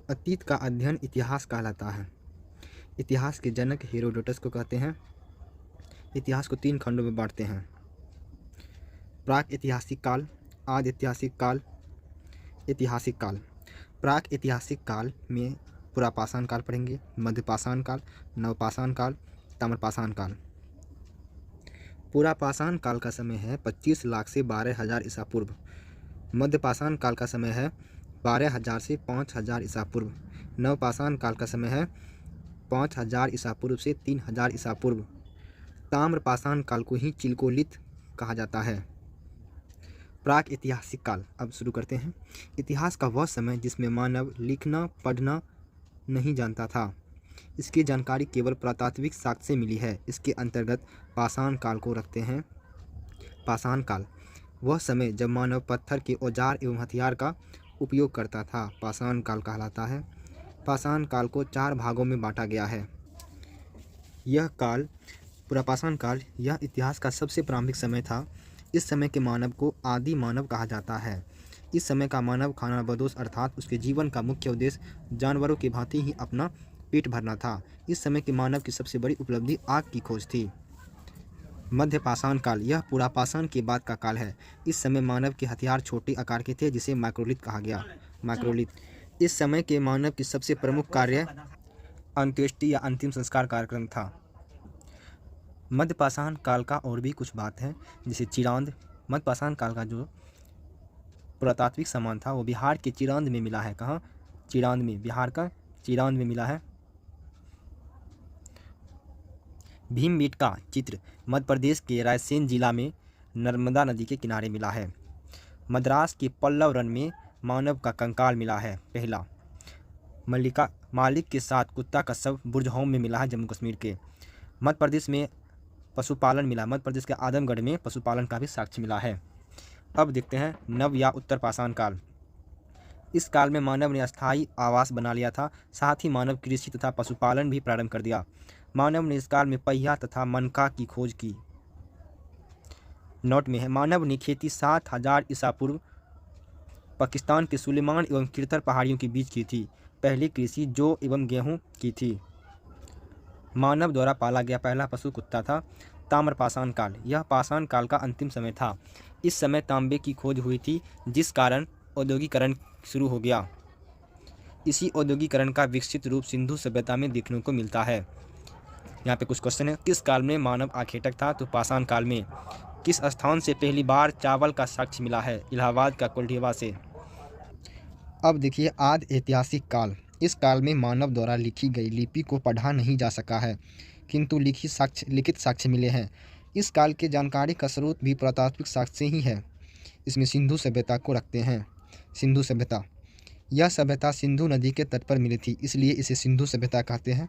अतीत का अध्ययन इतिहास कहलाता है। इतिहास के जनक हेरोडोटस को कहते हैं। इतिहास को 3 खंडों में बांटते हैं: प्राक ऐतिहासिक काल, आदि ऐतिहासिक काल, ऐतिहासिक काल। प्राक ऐतिहासिक काल में पुरापाषाण काल पढ़ेंगे, मध्यपाषाण काल, नवपाषाण काल, ताम्रपाषाण काल। पुरापाषाण काल का समय है 25 लाख से 12,000 ईसा पूर्व। मध्यपाषाण काल का समय है 12,000 से 5,000 ईसा पूर्व। नवपाषाण काल का समय है 5,000 ईसा पूर्व से 3,000 ईसा पूर्व। ताम्रपाषाण काल को ही चिलकोलिथ कहा जाता है। प्राक ऐतिहासिक काल। अब शुरू करते हैं। इतिहास का वह समय जिसमें मानव लिखना पढ़ना नहीं जानता था। इसकी जानकारी केवल पुरातात्विक साक्ष्य से मिली है। इसके अंतर्गत पाषाण काल को रखते हैं। पाषाण काल वह समय जब मानव पत्थर के औजार एवं हथियार का उपयोग करता था, पाषाण काल कहलाता है। पाषाण काल को 4 भागों में बांटा गया है। यह काल पुरापाषाण काल यह इतिहास का सबसे प्रारंभिक समय था। इस समय के मानव को आदि मानव कहा जाता है। इस समय का मानव खानाबदोश अर्थात उसके जीवन का मुख्य उद्देश्य जानवरों की भांति ही अपना पेट भरना था। इस समय के मानव की सबसे बड़ी उपलब्धि आग की खोज थी। मध्यपाषाण काल यह पुरापाषाण के बाद का काल है। इस समय मानव के हथियार छोटे आकार के थे, जिसे माइक्रोलिथ कहा गया। माइक्रोलिथ इस समय के मानव की सबसे प्रमुख कार्य अंत्येष्टि या अंतिम संस्कार कार्यक्रम था। मध्यपाषाण काल का और भी कुछ बात है, जैसे चिरांद। मध्यपाषाण काल का जो पुरातात्विक सामान था वो बिहार के चिरांद में मिला है। कहाँ? चिरांद में, बिहार का चिरांद में मिला है। भीमबेटका चित्र मध्य प्रदेश के रायसेन जिला में नर्मदा नदी के किनारे मिला है। मद्रास के पल्लव रन में मानव का कंकाल मिला है। पहला मालिक के साथ कुत्ता का शव बुरजहोम में मिला है, जम्मू कश्मीर के। मध्य प्रदेश में पशुपालन मिला। मध्य प्रदेश के आदमगढ़ में पशुपालन का भी साक्ष्य मिला है। अब देखते हैं नव या उत्तर पाषाण काल। इस काल में मानव ने अस्थायी आवास बना लिया था। साथ ही मानव कृषि तथा पशुपालन भी प्रारंभ कर दिया। मानव ने इस काल में पहिया तथा मनका की खोज की। नोट में है, मानव ने खेती 7,000 ईसा पूर्व पाकिस्तान के सुलेमान एवं किरतर पहाड़ियों के बीच की थी। पहली कृषि जौ एवं गेहूं की थी। मानव द्वारा पाला गया पहला पशु कुत्ता था। ताम्रपाषाण काल यह पाषाण काल का अंतिम समय था। इस समय तांबे की खोज हुई थी, जिस कारण औद्योगिकरण शुरू हो गया। इसी औद्योगिकरण का विकसित रूप सिंधु सभ्यता में देखने को मिलता है। यहाँ पे कुछ क्वेश्चन है। किस काल में मानव आखेटक था? तो पाषाण काल में। किस स्थान से पहली बार चावल का साक्ष्य मिला है? इलाहाबाद का कोल्ढेवा से। अब देखिए आदि ऐतिहासिक काल। इस काल में मानव द्वारा लिखी गई लिपि को पढ़ा नहीं जा सका है, किंतु लिखित साक्ष्य मिले हैं। इस काल के जानकारी का स्रोत भी पुरातात्विक साक्ष्य ही है। इसमें सिंधु सभ्यता को रखते हैं। सिंधु सभ्यता यह सभ्यता सिंधु नदी के तट पर मिली थी, इसलिए इसे सिंधु सभ्यता कहते हैं।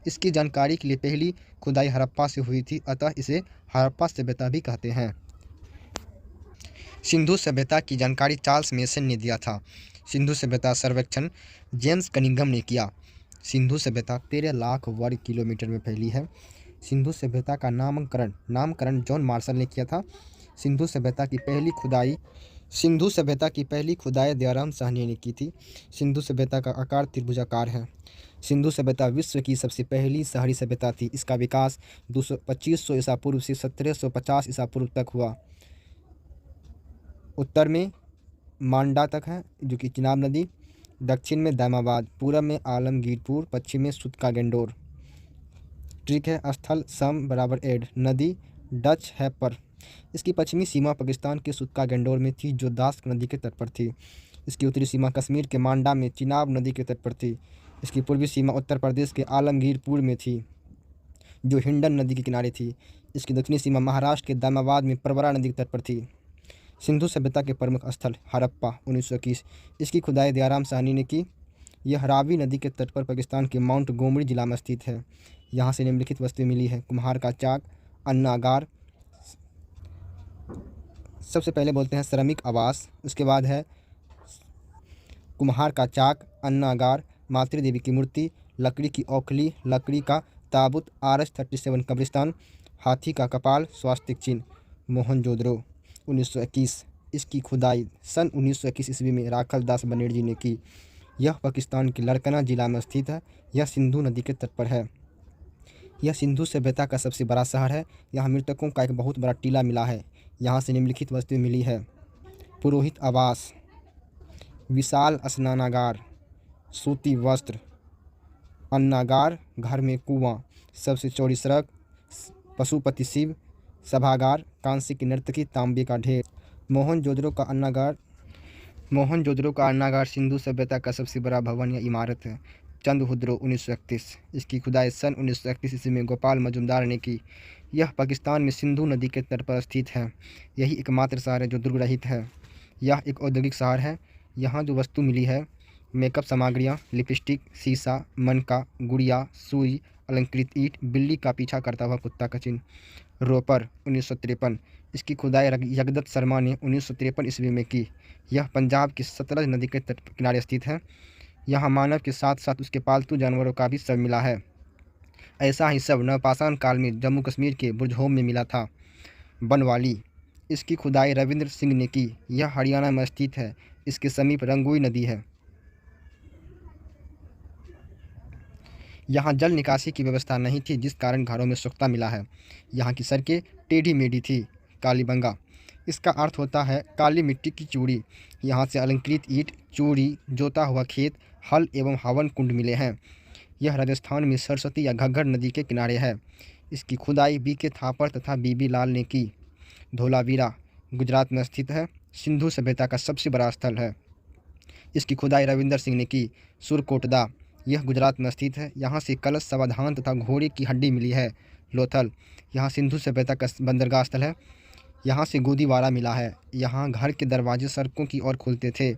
इसकी जानकारी के लिए पहली खुदाई हड़प्पा से हुई थी, अतः इसे हड़प्पा सभ्यता भी कहते हैं। सिंधु सभ्यता की जानकारी चार्ल्स मेसन ने दिया था। सिंधु सभ्यता सर्वेक्षण जेम्स कनिंघम ने किया। सिंधु सभ्यता 13 लाख वर्ग किलोमीटर में फैली है। सिंधु सभ्यता का नामकरण जॉन मार्शल ने किया था। सिंधु सभ्यता की पहली खुदाई दयाराम साहनी ने की थी। सिंधु सभ्यता का आकार त्रिभुजाकार है। सिंधु सभ्यता विश्व की सबसे पहली शहरी सभ्यता थी। इसका विकास 2500 ईसा पूर्व से 1750 ईसा पूर्व तक हुआ। उत्तर में मांडा तक है, जो कि चिनाब नदी, दक्षिण में दामाबाद, पूरब में आलमगीरपुर, पश्चिम में सुतका गेंडोर। ठीक है। स्थल सम बराबर एड, नदी डच है पर। इसकी पश्चिमी सीमा पाकिस्तान के सुतका गेंडोर में थी, जो दास नदी के तट पर थी। इसकी उत्तरी सीमा कश्मीर के मांडा में चिनाब नदी के तट पर थी। इसकी पूर्वी सीमा उत्तर प्रदेश के आलमगीरपुर में थी, जो हिंडन नदी के किनारे थी। इसकी दक्षिणी सीमा महाराष्ट्र के दामाबाद में प्रवरा नदी के तट पर थी। सिंधु सभ्यता के प्रमुख स्थल हड़प्पा 1921। इसकी खुदाई दयाराम साहनी ने की। यह रावी नदी के तट पर पाकिस्तान के माउंट गोमरी जिला में स्थित है। यहाँ से निम्नलिखित वस्तुएं मिली है: कुम्हार का चाक, अन्नागार, सबसे पहले बोलते हैं श्रमिक आवास, उसके बाद है कुम्हार का चाक, अन्नागार, मातृदेवी की मूर्ति, लकड़ी की औखली, लकड़ी का ताबूत, RS-37 कब्रिस्तान, हाथी का कपाल, स्वास्तिक चिन्ह। मोहनजोदड़ो 1921। इसकी खुदाई सन 1921 ईस्वी में राखल दास बनेड़ जी ने की। यह पाकिस्तान के लड़कना जिला में स्थित है। यह सिंधु नदी के तट पर है। यह सिंधु सभ्यता का सबसे बड़ा शहर है। यहाँ मृतकों का एक बहुत बड़ा टीला मिला है। यहाँ से निम्नलिखित वस्तुएं मिली है: पुरोहित आवास, विशाल स्नानागार, सूती वस्त्र, अन्नागार, घर में कुआं, सबसे चौड़ी सड़क, पशुपति शिव, सभागार, कांस्य की नर्तकी, तांबे का ढेर। मोहनजोदड़ो का अन्नागार सिंधु सभ्यता का सबसे बड़ा भवन या इमारत है। चंद्रहुद्रो 1931। इसकी खुदाई सन 1931 ईस्वी में गोपाल मजुमदार ने की। यह पाकिस्तान में सिंधु नदी के तट पर स्थित है। यही एकमात्र शहर है जो दुर्ग रहित है। यह एक औद्योगिक शहर है। यहाँ जो वस्तु मिली है: मेकअप सामग्रियाँ, लिपस्टिक, शीशा, मनका, गुड़िया, सुई, अलंकृत ईंट, बिल्ली का पीछा करता हुआ कुत्ता का चिन्ह। रोपर 1953। इसकी खुदाई जगदत्त शर्मा ने 1953 ईस्वी में की। यह पंजाब की सतलज नदी के तट किनारे स्थित है। यहाँ मानव के साथ साथ उसके पालतू जानवरों का भी शव मिला है। ऐसा ही शव नवपाषाण काल में जम्मू कश्मीर के बुरजहोम में मिला था। बनवाली। इसकी खुदाई रविंद्र सिंह ने की। यह हरियाणा में स्थित है। इसके समीप रंगोई नदी है। यहाँ जल निकासी की व्यवस्था नहीं थी, जिस कारण घरों में सोख्ता मिला है। यहाँ की सड़कें टेढ़ी मेढ़ी थी। कालीबंगा। इसका अर्थ होता है काली मिट्टी की चूड़ी। यहाँ से अलंकृत ईंट, चूड़ी, जोता हुआ खेत, हल एवं हवन कुंड मिले हैं। यह राजस्थान में सरस्वती या घग्गर नदी के किनारे है। इसकी खुदाई बीके थापर तथा बीबी लाल ने की। धोलावीरा गुजरात में स्थित है। सिंधु सभ्यता का सबसे बड़ा स्थल है। इसकी खुदाई रविंदर सिंह ने की। सुरकोटदा। यह गुजरात में स्थित है। यहाँ से कलश, सावधान तथा घोड़े की हड्डी मिली है। लोथल। यहाँ सिंधु सभ्यता का बंदरगाह स्थल है। यहाँ से गोदीवारा मिला है। यहाँ घर के दरवाजे सड़कों की ओर खुलते थे।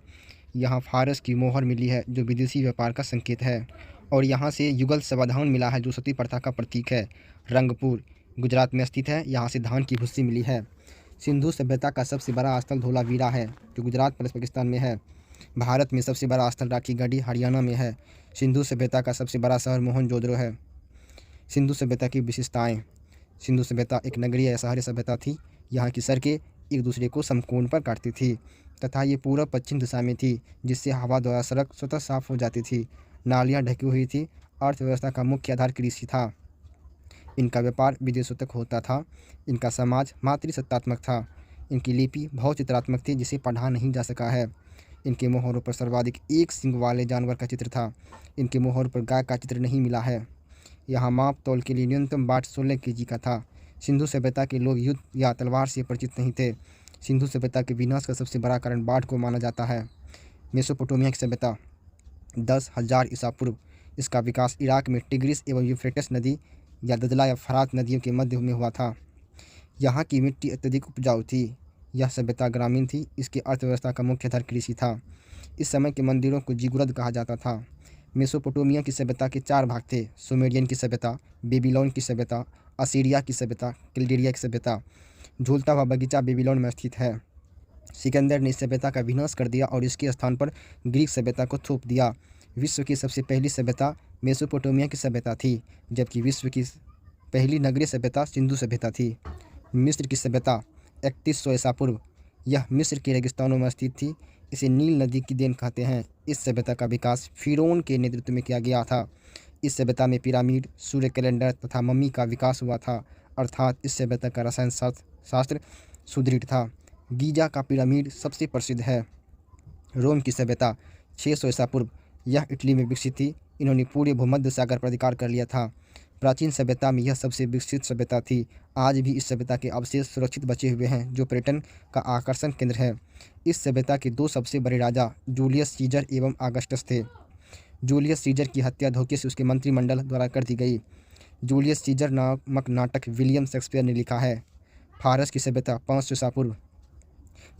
यहाँ फारस की मोहर मिली है जो विदेशी व्यापार का संकेत है। और यहाँ से युगल सावधान मिला है जो सती प्रथा का प्रतीक है। रंगपुर गुजरात में स्थित है। यहाँ से धान की भूसी मिली है। सिंधु सभ्यता का सबसे बड़ा स्थल धोलावीरा है जो गुजरात प्लस पाकिस्तान में है। भारत में सबसे बड़ा स्थल राखीगढ़ी हरियाणा में है। सिंधु सभ्यता का सबसे बड़ा शहर मोहनजोदड़ो है। सिंधु सभ्यता की विशेषताएं: सिंधु सभ्यता एक नगरीय या शहरी सभ्यता थी। यहाँ की सड़कें एक दूसरे को समकोण पर काटती थी तथा ये पूर्व पश्चिम दिशा में थी, जिससे हवा द्वारा सड़क स्वतः साफ हो जाती थी। नालियाँ ढकी हुई थी। अर्थव्यवस्था का मुख्य आधार कृषि था। इनका व्यापार विदेशों तक होता था। इनका समाज मातृसत्तात्मक था। इनकी लिपि बहुत चित्रात्मक थी जिसे पढ़ा नहीं जा सका है। इनके मोहरों पर सर्वाधिक एक सींग वाले जानवर का चित्र था। इनके मोहरों पर गाय का चित्र नहीं मिला है। यहाँ माप तौल के लिए न्यूनतम बाट 16 kg का था। सिंधु सभ्यता के लोग युद्ध या तलवार से परिचित नहीं थे। सिंधु सभ्यता के विनाश का सबसे बड़ा कारण बाढ़ को माना जाता है। मेसोपोटामिया की सभ्यता 10,000 ईसा पूर्व। इसका विकास इराक में टिग्रिस एवं यूफ्रेटिस नदी या दजला या फरात नदियों के मध्य में हुआ था। यहाँ की मिट्टी अत्यधिक उपजाऊ थी। यह सभ्यता ग्रामीण थी। इसकी अर्थव्यवस्था का मुख्य आधार कृषि था। इस समय के मंदिरों को जिगुरद कहा जाता था। मेसोपोटामिया की सभ्यता के 4 भाग थे: सुमेरियन की सभ्यता, बेबीलोन की सभ्यता, असीरिया की सभ्यता, किल्डेरिया की सभ्यता। झूलता हुआ बगीचा बेबीलोन में स्थित है। सिकंदर ने इस सभ्यता का विनाश कर दिया और इसके स्थान पर ग्रीक सभ्यता को थोप दिया। विश्व की सबसे पहली सभ्यता मेसोपोटामिया की सभ्यता थी, जबकि विश्व की पहली नगरीय सभ्यता सिंधु सभ्यता थी। मिस्र की सभ्यता 3100 ईसा पूर्व। यह मिस्र के रेगिस्तानों में स्थित थी। इसे नील नदी की देन कहते हैं। इस सभ्यता का विकास फिरौन के नेतृत्व में किया गया था। इस सभ्यता में पिरामिड, सूर्य कैलेंडर तथा मम्मी का विकास हुआ था, अर्थात इस सभ्यता का रसायन शास्त्र सुदृढ़ था। गीजा का पिरामिड सबसे प्रसिद्ध है। रोम की सभ्यता 600 ईसा पूर्व। यह इटली में विकसित थी। इन्होंने पूरे भूमध्य सागर पर अधिकार कर लिया था। प्राचीन सभ्यता में यह सबसे विकसित सभ्यता थी। आज भी इस सभ्यता के अवशेष सुरक्षित बचे हुए हैं जो पर्यटन का आकर्षण केंद्र है। इस सभ्यता के 2 सबसे बड़े राजा जूलियस सीजर एवं ऑगस्टस थे। जूलियस सीजर की हत्या धोखे से उसके मंत्रिमंडल द्वारा कर दी गई। जूलियस सीजर नामक नाटक विलियम शेक्सपियर ने लिखा है। फारस की सभ्यता 500 ईसा पूर्व।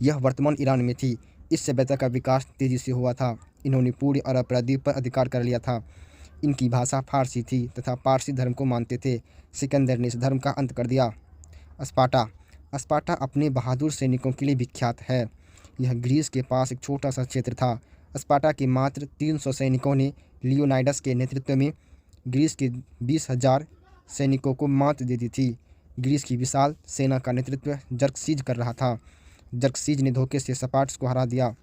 यह वर्तमान ईरान में थी। इस सभ्यता का विकास तेजी से हुआ था। इन्होंने पूरे अरब प्रायद्वीप पर अधिकार कर लिया था। इनकी भाषा फारसी थी तथा पारसी धर्म को मानते थे। सिकंदर ने इस धर्म का अंत कर दिया। स्पार्टा अपने बहादुर सैनिकों के लिए विख्यात है। यह ग्रीस के पास एक छोटा सा क्षेत्र था। स्पार्टा के मात्र 300 सैनिकों ने लियोनाइडस के नेतृत्व में ग्रीस के 20,000 सैनिकों को मात दे दी थी। ग्रीस की विशाल सेना का नेतृत्व जर्कसीज कर रहा था। जर्कसीज ने धोखे से स्पार्टस को हरा दिया।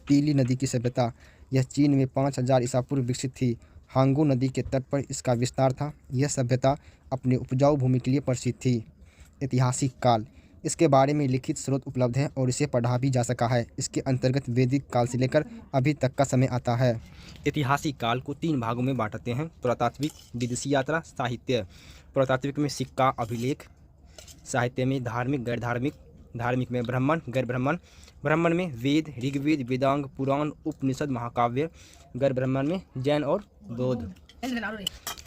पीली नदी की सभ्यता यह चीन में 5000 ईसा पूर्व विकसित थी। हांगू नदी के तट पर इसका विस्तार था। यह सभ्यता अपने उपजाऊ भूमि के लिए प्रसिद्ध थी। ऐतिहासिक काल, इसके बारे में लिखित स्रोत उपलब्ध हैं और इसे पढ़ा भी जा सका है। इसके अंतर्गत वैदिक काल से लेकर अभी तक का समय आता है। ऐतिहासिक काल को 3 भागों में बांटते हैं: पुरातात्विक, विदेशी यात्रा, साहित्य। पुरातात्विक में सिक्का, अभिलेख। साहित्य में धार्मिक, गैर धार्मिक। धार्मिक में ब्राह्मण, गैर ब्राह्मण। ब्राह्मण में वेद, ऋग्वेद, वेदांग, पुराण, उपनिषद, महाकाव्य। गैर ब्राह्मण में जैन और बौद्ध।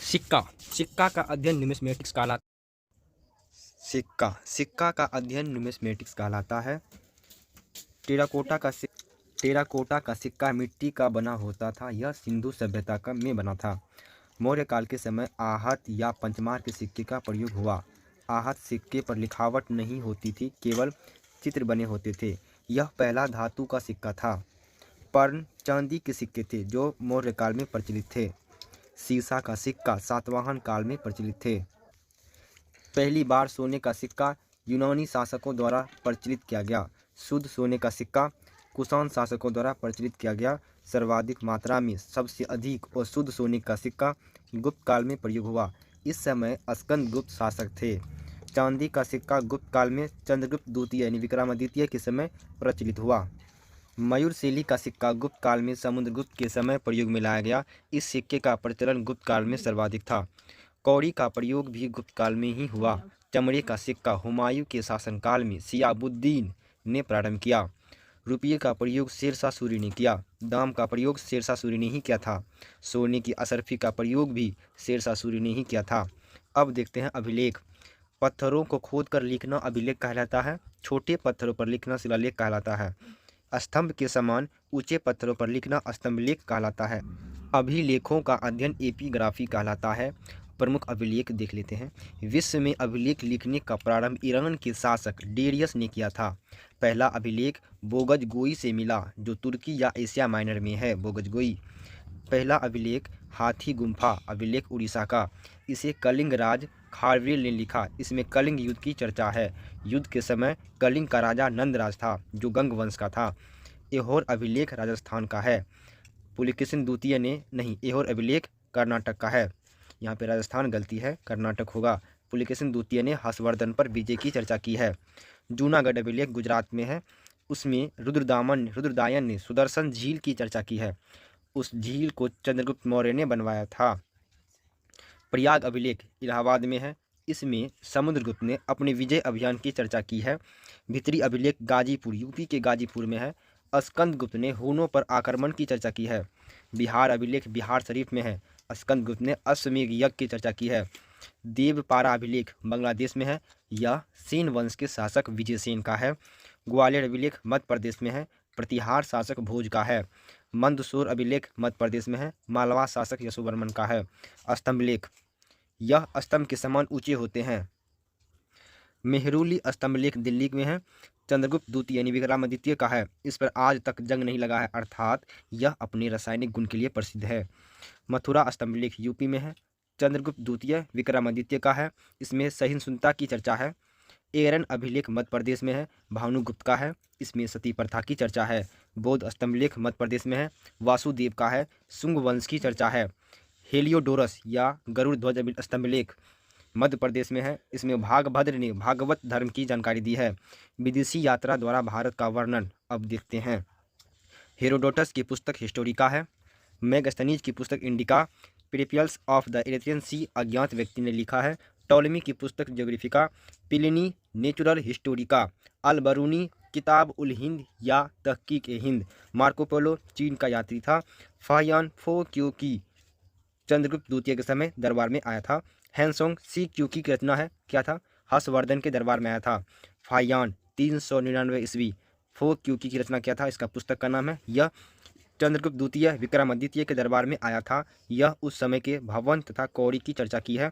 सिक्का, सिक्का का अध्ययन न्यूमिस्मेटिक्स कहलाता है। सिक्का का अध्ययन न्यूमिस्मेटिक्स कहलाता है। टेराकोटा का सिक्का मिट्टी का बना होता था। यह सिंधु सभ्यता में बना था। मौर्य काल के समय आहत या पंचमार के सिक्के का प्रयोग हुआ। आहत सिक्के पर लिखावट नहीं होती थी, केवल चित्र बने होते थे। यह पहला धातु का सिक्का था। पर्ण चांदी के सिक्के थे जो मौर्य काल में प्रचलित थे। सीसा का सिक्का सातवाहन काल में प्रचलित थे। पहली बार सोने का सिक्का यूनानी शासकों द्वारा प्रचलित किया गया। शुद्ध सोने का सिक्का कुषाण शासकों द्वारा प्रचलित किया गया। सर्वाधिक मात्रा में सबसे अधिक और शुद्ध सोने का सिक्का गुप्त काल में प्रयोग हुआ। इस समय स्कंदगुप्त शासक थे। चांदी का सिक्का गुप्त काल में चंद्रगुप्त द्वितीय यानी विक्रमादित्य के समय प्रचलित हुआ। मयूरशैली का सिक्का गुप्त काल में समुद्रगुप्त के समय प्रयोग में लाया गया। इस सिक्के का प्रचलन गुप्त काल में सर्वाधिक था। कौड़ी का प्रयोग भी गुप्त काल में ही हुआ। चमड़े का सिक्का हुमायूं के शासनकाल में शिहाबुद्दीन ने प्रारंभ किया। रुपये का प्रयोग शेरशाह सूरी ने किया। दाम का प्रयोग शेरशाह सूरी ने ही किया था। सोने की असरफी का प्रयोग भी शेरशाह सूरी ने ही किया था। अब देखते हैं अभिलेख। पत्थरों को खोदकर लिखना अभिलेख कहलाता है। छोटे पत्थरों पर लिखना शिलालेख कहलाता है। स्तंभ के समान ऊंचे पत्थरों पर लिखना स्तंभलेख कहलाता है। अभिलेखों का अध्ययन एपिग्राफी कहलाता है। प्रमुख अभिलेख देख लेते हैं। विश्व में अभिलेख लिखने का प्रारंभ ईरान के शासक डेरियस ने किया था। पहला अभिलेख बोगजगोई से मिला जो तुर्की या एशिया माइनर में है। बोगजगोई। पहला अभिलेख हाथी गुम्फा अभिलेख उड़ीसा का। इसे कलिंग राज खारवेल ने लिखा। इसमें कलिंग युद्ध की चर्चा है। युद्ध के समय कलिंग का राजा नंदराज था जो गंग वंश का था। एहोर अभिलेख राजस्थान का है। पुलकेशिन द्वितीय ने नहीं, एहोर अभिलेख कर्नाटक का है। यहाँ पे राजस्थान गलती है, कर्नाटक होगा। पुलकेशिन द्वितीय ने हर्षवर्धन पर विजय की चर्चा की है। जूनागढ़ अभिलेख गुजरात में है। उसमें रुद्रदायन ने सुदर्शन झील की चर्चा की है। उस झील को चंद्रगुप्त मौर्य ने बनवाया था। प्रयाग अभिलेख इलाहाबाद में है। इसमें समुद्रगुप्त ने अपने विजय अभियान की चर्चा की है। भित्री अभिलेख गाजीपुर यूपी के गाजीपुर में है। स्कंदगुप्त ने हूनों पर आक्रमण की चर्चा की है। बिहार अभिलेख बिहार शरीफ में है। स्कंदगुप्त ने अश्वमेध यज्ञ की चर्चा की है। देवपारा अभिलेख बांग्लादेश में है। यह सेन वंश के शासक विजय सेन का है। ग्वालियर अभिलेख मध्य प्रदेश में है। प्रतिहार शासक भोज का है। मंदसौर अभिलेख मध्य प्रदेश में है। मालवा शासक यशोवर्मन का है। स्तंभलेख, यह स्तंभ के समान ऊंचे होते हैं। मेहरुली स्तंभलेख दिल्ली में है। चंद्रगुप्त द्वितीय यानी विक्रमादित्य का है। इस पर आज तक जंग नहीं लगा है, अर्थात यह अपने रासायनिक गुण के लिए प्रसिद्ध है। मथुरा स्तंभलेख यूपी में है। चंद्रगुप्त द्वितीय विक्रमादित्य का है। इसमें सहिष्णुता की चर्चा है। एरन अभिलेख मध्य प्रदेश में है। भानुगुप्त का है। इसमें सती प्रथा की चर्चा है। बौद्ध स्तंभलेख मध्य प्रदेश में है। वासुदेव का है। शुंग वंश की चर्चा है। हेलियोडोरस या गरुड़ ध्वज स्तंभलेख मध्य प्रदेश में है। इसमें भागभद्र ने भागवत धर्म की जानकारी दी है। विदेशी यात्रा द्वारा भारत का वर्णन अब देखते हैं। हेरोडोटस की पुस्तक हिस्टोरिका है। मैगस्थनीज की पुस्तक Indica. Periplus of the Erythraean Sea अज्ञात व्यक्ति ने लिखा है। टॉलमी की पुस्तक Geographica. Pliny Natural Historica. Al Biruni किताब उल हिंद या तहकीक ए हिंद। मार्को पोलो चीन का यात्री था। फाहियान फो क्योंकि चंद्रगुप्त द्वितीय के समय दरबार में आया था। हैंसोंग सी क्यूकी की रचना है, क्या था, हर्षवर्धन के दरबार में आया था। फाहियान 399 ईस्वी। फो क्यूकी की रचना क्या था, इसका पुस्तक का नाम है। यह चंद्रगुप्त द्वितीय विक्रमादित्य के दरबार में आया था। यह उस समय के भवन तथा कौड़ी की चर्चा की है।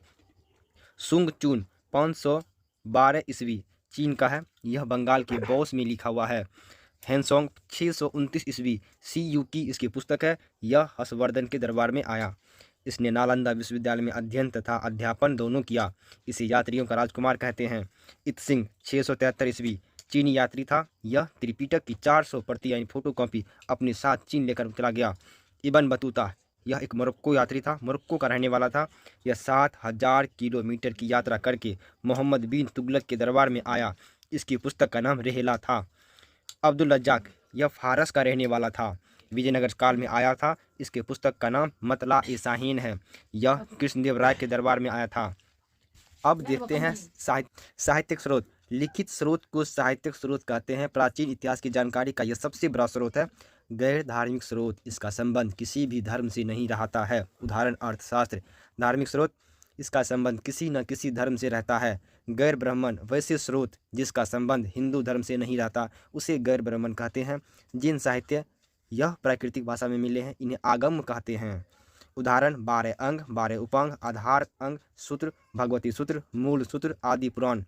सुंग चून 512 ईस्वी चीन का है। यह बंगाल के बौस में लिखा हुआ है। हैंसोंग 629 ईस्वी सी यूकी इसकी पुस्तक है। यह हर्षवर्धन के दरबार में आया। इसने नालंदा विश्वविद्यालय में अध्ययन तथा अध्यापन दोनों किया। इसे यात्रियों का राजकुमार कहते हैं। इत्सिंग 673 ईस्वी चीनी यात्री था। यह त्रिपिटक की 400 प्रति यानी फोटोकॉपी अपने साथ चीन लेकर चला गया। इब्न बतूता, यह एक मोरक्को यात्री था, मोरक्को का रहने वाला था। यह 7000 किलोमीटर की यात्रा करके मोहम्मद बिन तुगलक के दरबार में आया। इसकी पुस्तक का नाम रेहला था। अब्दुल रज्जाक, यह फारस का रहने वाला था, विजयनगर काल में आया था। इसके पुस्तक का नाम मतला ए शाहीन है। यह कृष्णदेव राय के दरबार में आया था। अब देखते हैं साहित्यिक स्रोत। लिखित स्रोत को साहित्यिक स्रोत कहते हैं। प्राचीन इतिहास की जानकारी का यह सबसे बड़ा स्रोत है। गैर धार्मिक स्रोत, इसका संबंध किसी भी धर्म से नहीं रहता है। उदाहरण अर्थशास्त्र। धार्मिक स्रोत, इसका संबंध किसी न किसी धर्म से रहता है। गैर ब्राह्मण, वैसे स्रोत जिसका संबंध हिंदू धर्म से नहीं रहता उसे गैर ब्राह्मण कहते हैं। जिन साहित्य यह प्राकृतिक भाषा में मिले हैं इन्हें आगम कहते हैं। उदाहरण 12 अंग, 12 उपांग, आधार अंग, सूत्र, भगवती सूत्र, मूल सूत्र आदि पुराण।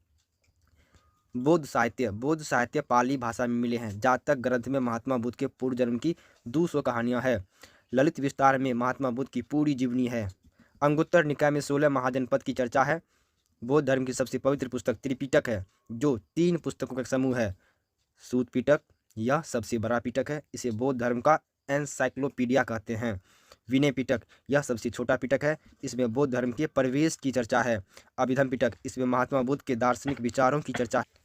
बौद्ध साहित्य पाली भाषा में मिले हैं। जातक ग्रंथ में महात्मा बुद्ध के पूर्व जन्म की 200 कहानियां हैं। ललित विस्तार में महात्मा बुद्ध की पूरी जीवनी है। अंगुत्तर निकाय में 16 महाजनपद की चर्चा है। बौद्ध धर्म की सबसे पवित्र पुस्तक त्रिपिटक है, जो 3 पुस्तकों का समूह है। सूत पिटक, यह सबसे बड़ा पिटक है, इसे बौद्ध धर्म का एनसाइक्लोपीडिया कहते हैं। विनय पिटक, यह सबसे छोटा पिटक है, इसमें बौद्ध धर्म के प्रवेश की चर्चा है। अभिधम पिटक, इसमें महात्मा बुद्ध के दार्शनिक विचारों की चर्चा है।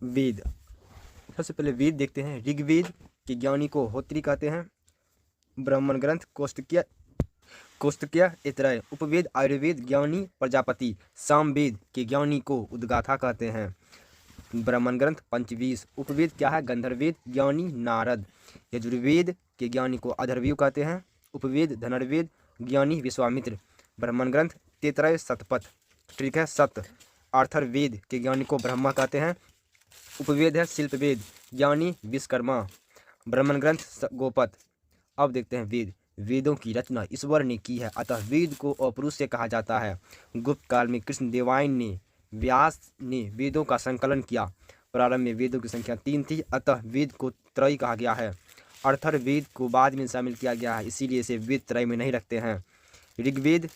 वेद, सबसे पहले वेद देखते हैं। ऋग्वेद के ज्ञानी को होत्री कहते हैं। ब्राह्मण ग्रंथ कौस्तुक्य इतरय। उपवेद आयुर्वेद ज्ञानी प्रजापति। सामवेद के ज्ञानी को उद्गाथा कहते हैं। ब्राह्मण ग्रंथ पंचवीस। उपवेद क्या है? गंधर्ववेद ज्ञानी नारद। यजुर्वेद के ज्ञानी को अधर्वयु कहते हैं। उपवेद धनुर्वेद ज्ञानी विश्वामित्र। ब्राह्मण ग्रंथ तेतरय शतपथ, ठीक है, सत। अर्थर्वेद के ज्ञानी को ब्रह्मा कहते हैं। उपवेद है शिल्पवेद ज्ञानी विश्वकर्मा। ब्राह्मण ग्रंथ गोपथ। अब देखते हैं वेद। वेदों की रचना ईश्वर ने की है, अतः वेद को अपरुष से कहा जाता है। गुप्त काल में कृष्ण देवायन ने व्यास ने वेदों का संकलन किया। प्रारंभ में वेदों की संख्या 3 थी, अतः वेद को त्रय कहा गया है। अर्थर्वेद को बाद में शामिल किया गया है, इसीलिए इसे वेद त्रय में नहीं रखते हैं। ऋग्वेद,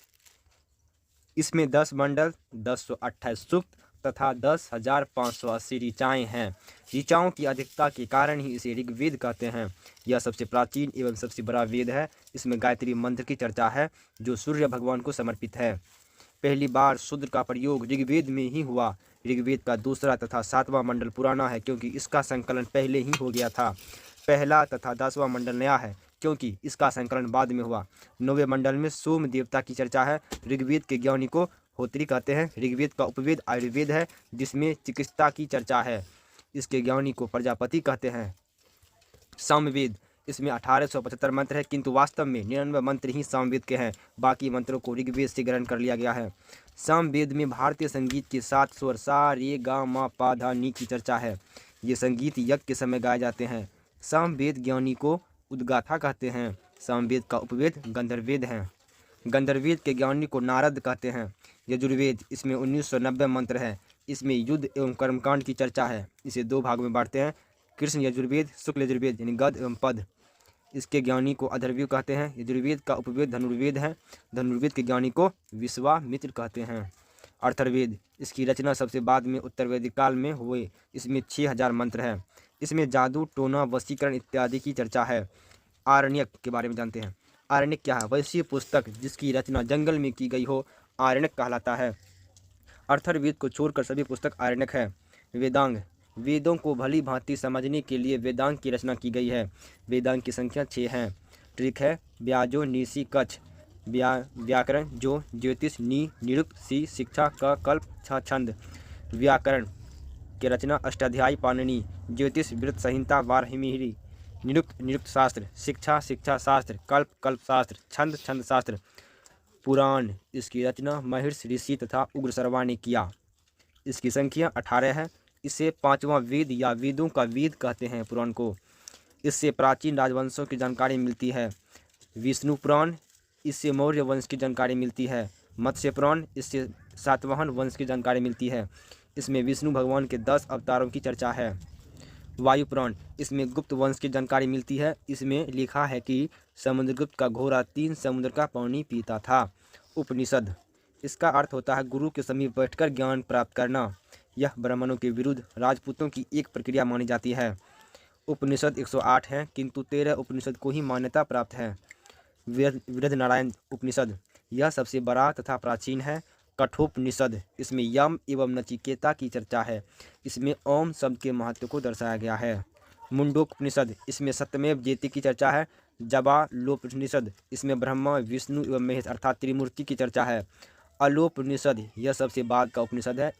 इसमें 10 मंडल, 1028 सूक्त तथा 10,580 ऋचाएँ हैं। ऋचाओं की अधिकता के कारण ही इसे ऋग्वेद कहते हैं। यह सबसे प्राचीन एवं सबसे बड़ा वेद है। इसमें गायत्री मंत्र की चर्चा है, जो सूर्य भगवान को समर्पित है। पहली बार शूद्र का प्रयोग ऋग्वेद में ही हुआ। ऋग्वेद का दूसरा तथा 7वां मंडल पुराना है, क्योंकि इसका संकलन पहले ही हो गया था। पहला तथा 10वां मंडल नया है, क्योंकि इसका संकलन बाद में हुआ। 9वें मंडल में सोम देवता की चर्चा है। ऋग्वेद के ज्ञानी को होत्री कहते हैं। ऋग्वेद का उपवेद आयुर्वेद है, जिसमें चिकित्सा की चर्चा है। इसके ज्ञानी को प्रजापति कहते हैं। सामवेद, इसमें 1875 मंत्र है, किंतु वास्तव में 99 मंत्र ही सामवेद के हैं। बाकी मंत्रों को ऋग्वेद से ग्रहण कर लिया गया है। सामवेद में भारतीय संगीत के 7 स्वर सा रे गा मा पा धा नी की चर्चा है। ये संगीत यज्ञ के समय गाए जाते हैं। सामवेद ज्ञानी को उद्गाथा कहते हैं। सामवेद का उपवेद गंधर्ववेद है। गंधर्ववेद के ज्ञानी को नारद कहते हैं। यजुर्वेद, इसमें 1990 मंत्र है। इसमें युद्ध एवं कर्मकांड की चर्चा है। इसे 2 भाग में बांटते हैं, कृष्ण यजुर्वेद, शुक्ल यजुर्वेद, यानी गद एवं पद। इसके ज्ञानी को अधर्वयु कहते हैं। यजुर्वेद का उपवेद धनुर्वेद है। धनुर्वेद के ज्ञानी को विश्वामित्र कहते हैं। अर्थर्वेद, इसकी रचना सबसे बाद में उत्तर वैदिक काल में हुए। इसमें 6000 मंत्र हैं। इसमें जादू, टोना, वशीकरण इत्यादि की चर्चा है। आरण्यक के बारे में जानते हैं। आरण्यक क्या है? वैसी पुस्तक जिसकी रचना जंगल में की गई हो, आरण्यक कहलाता है। अर्थर्वेद को छोड़कर सभी पुस्तक आरण्यक है। वेदांग, वेदों को भली भांति समझने के लिए वेदांग की रचना की गई है। वेदांग की संख्या 6 है, ठीक है। ब्याजो, निशी, कच्छ, व्याकरण, जो, ज्योतिष, नी, निरुक्त, सी, शिक्षा, क, कल्प, छ, छंद। व्याकरण की रचना अष्टाध्यायी पाणिनि। ज्योतिष वृत्त संहिता वारहिमिहिरी। निरुक्त, निरुक्त शास्त्र। शिक्षा, शिक्षा शास्त्र। कल्प, कल्प शास्त्र। छंद, छंद शास्त्र। पुराण, इसकी रचना महर्षि ऋषि तथा उग्रसर्वा ने किया। इसकी संख्या 18 है। इसे 5वां वेद या वेदों का वेद कहते हैं पुराण को। इससे प्राचीन राजवंशों की जानकारी मिलती है। विष्णु पुराण, इससे मौर्य वंश की जानकारी मिलती है। मत्स्य पुराण, इससे सातवाहन वंश की जानकारी मिलती है। इसमें विष्णु भगवान के 10 अवतारों की चर्चा है। वायु पुराण, इसमें गुप्त वंश की जानकारी मिलती है। इसमें लिखा है कि समुद्रगुप्त का घोड़ा 3 समुद्र का पानी पीता था। उपनिषद, इसका अर्थ होता है गुरु के समीप बैठकर ज्ञान प्राप्त करना। यह ब्राह्मणों के विरुद्ध राजपूतों की एक प्रक्रिया मानी जाती है। उपनिषद 108 हैं, किंतु 13 उपनिषद को ही मान्यता प्राप्त है। बृहदनारायण उपनिषद, यह सबसे बड़ा तथा प्राचीन है। कठोपनिषद, इसमें यम एवं नचिकेता की चर्चा है। इसमें ओम शब्द के महत्व को दर्शाया गया है। मुंडकोपनिषद, इसमें सत्यमेव जयते की चर्चा है। जाबालोपनिषद, इसमें ब्रह्मा विष्णु एवं महेश अर्थात त्रिमूर्ति की चर्चा है। अलोपनिषद, यह सबसे बाद का उपनिषद है।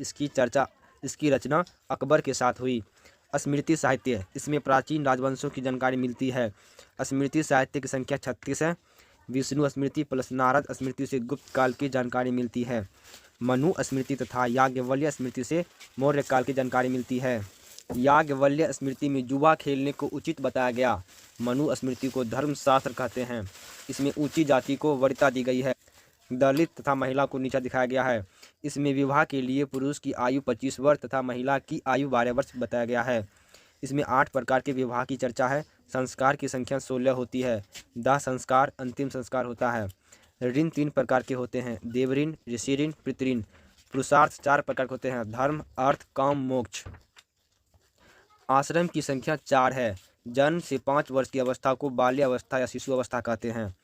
इसकी रचना अकबर के साथ हुई। स्मृति साहित्य, इसमें प्राचीन राजवंशों की जानकारी मिलती है। स्मृति साहित्य की संख्या 36 है। विष्णु स्मृति प्लस नारद स्मृति से गुप्त काल की जानकारी मिलती है। मनु स्मृति तथा याज्ञवल्क्य स्मृति से मौर्य काल की जानकारी मिलती है। याज्ञवल्क्य स्मृति में जुआ खेलने को उचित बताया गया। मनु स्मृति को धर्मशास्त्र कहते हैं। इसमें ऊंची जाति को वरीयता दी गई है। दलित तथा महिला को नीचा दिखाया गया है। इसमें विवाह के लिए पुरुष की आयु 25 वर्ष तथा महिला की आयु 12 वर्ष बताया गया है। इसमें 8 प्रकार के विवाह की चर्चा है। संस्कार की संख्या 16 होती है। दाह संस्कार अंतिम संस्कार होता है। ऋण 3 प्रकार के होते हैं, देव ऋण, ऋषि ऋण, पितृऋण। पुरुषार्थ 4 प्रकार के होते हैं, धर्म, अर्थ, काम, मोक्ष। आश्रम की संख्या 4 है। जन्म से 5 वर्ष की अवस्था को बाल्य अवस्था या शिशु अवस्था कहते हैं।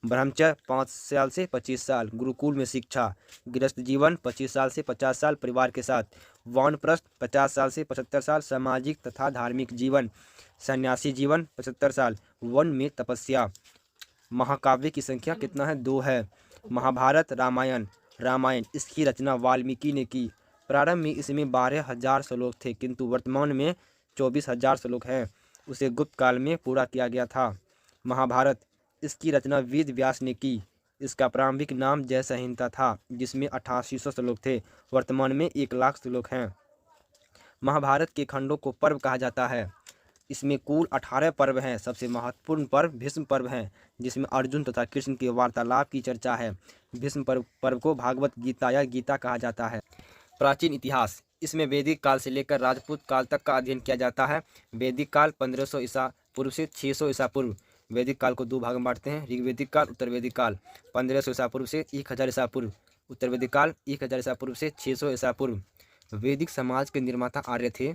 ब्रह्मचर्य 5 साल से 25 साल, गुरुकुल में शिक्षा। गृहस्थ जीवन 25 साल से 50 साल परिवार के साथ। वानप्रस्थ 50 साल से 75 साल, सामाजिक तथा धार्मिक जीवन। सन्यासी जीवन 75 साल, वन में तपस्या। महाकाव्य की संख्या कितना है? 2 है। महाभारत, रामायण इसकी रचना वाल्मीकि ने की। प्रारंभ में इसमें 12,000 श्लोक थे, किंतु वर्तमान में 24,000 श्लोक हैं। उसे गुप्त काल में पूरा किया गया था। महाभारत, इसकी रचना वेद व्यास ने की। इसका प्रारंभिक नाम जय संहिता था, जिसमें 8800 श्लोक थे। वर्तमान में 1,00,000 श्लोक हैं। महाभारत के खंडों को पर्व कहा जाता है। इसमें कुल 18 पर्व हैं। सबसे महत्वपूर्ण पर्व भीष्म पर्व है, जिसमें अर्जुन तथा कृष्ण के वार्तालाप की चर्चा है। भीष्म पर्व को भागवत गीता या गीता कहा जाता है। प्राचीन इतिहास, इसमें वैदिक काल से लेकर राजपूत काल तक का अध्ययन किया जाता है। वैदिक काल 1500 ईसा पूर्व से 600 ईसा पूर्व। वैदिक काल को 2 भाग में बांटते हैं, ऋग्वैदिक काल, उत्तर वैदिक काल। 1500 ईसा पूर्व से 1000 ईसा पूर्व। उत्तर वैदिक काल 1000 ईसा पूर्व से 600 ईसा पूर्व। वैदिक समाज के निर्माता आर्य थे।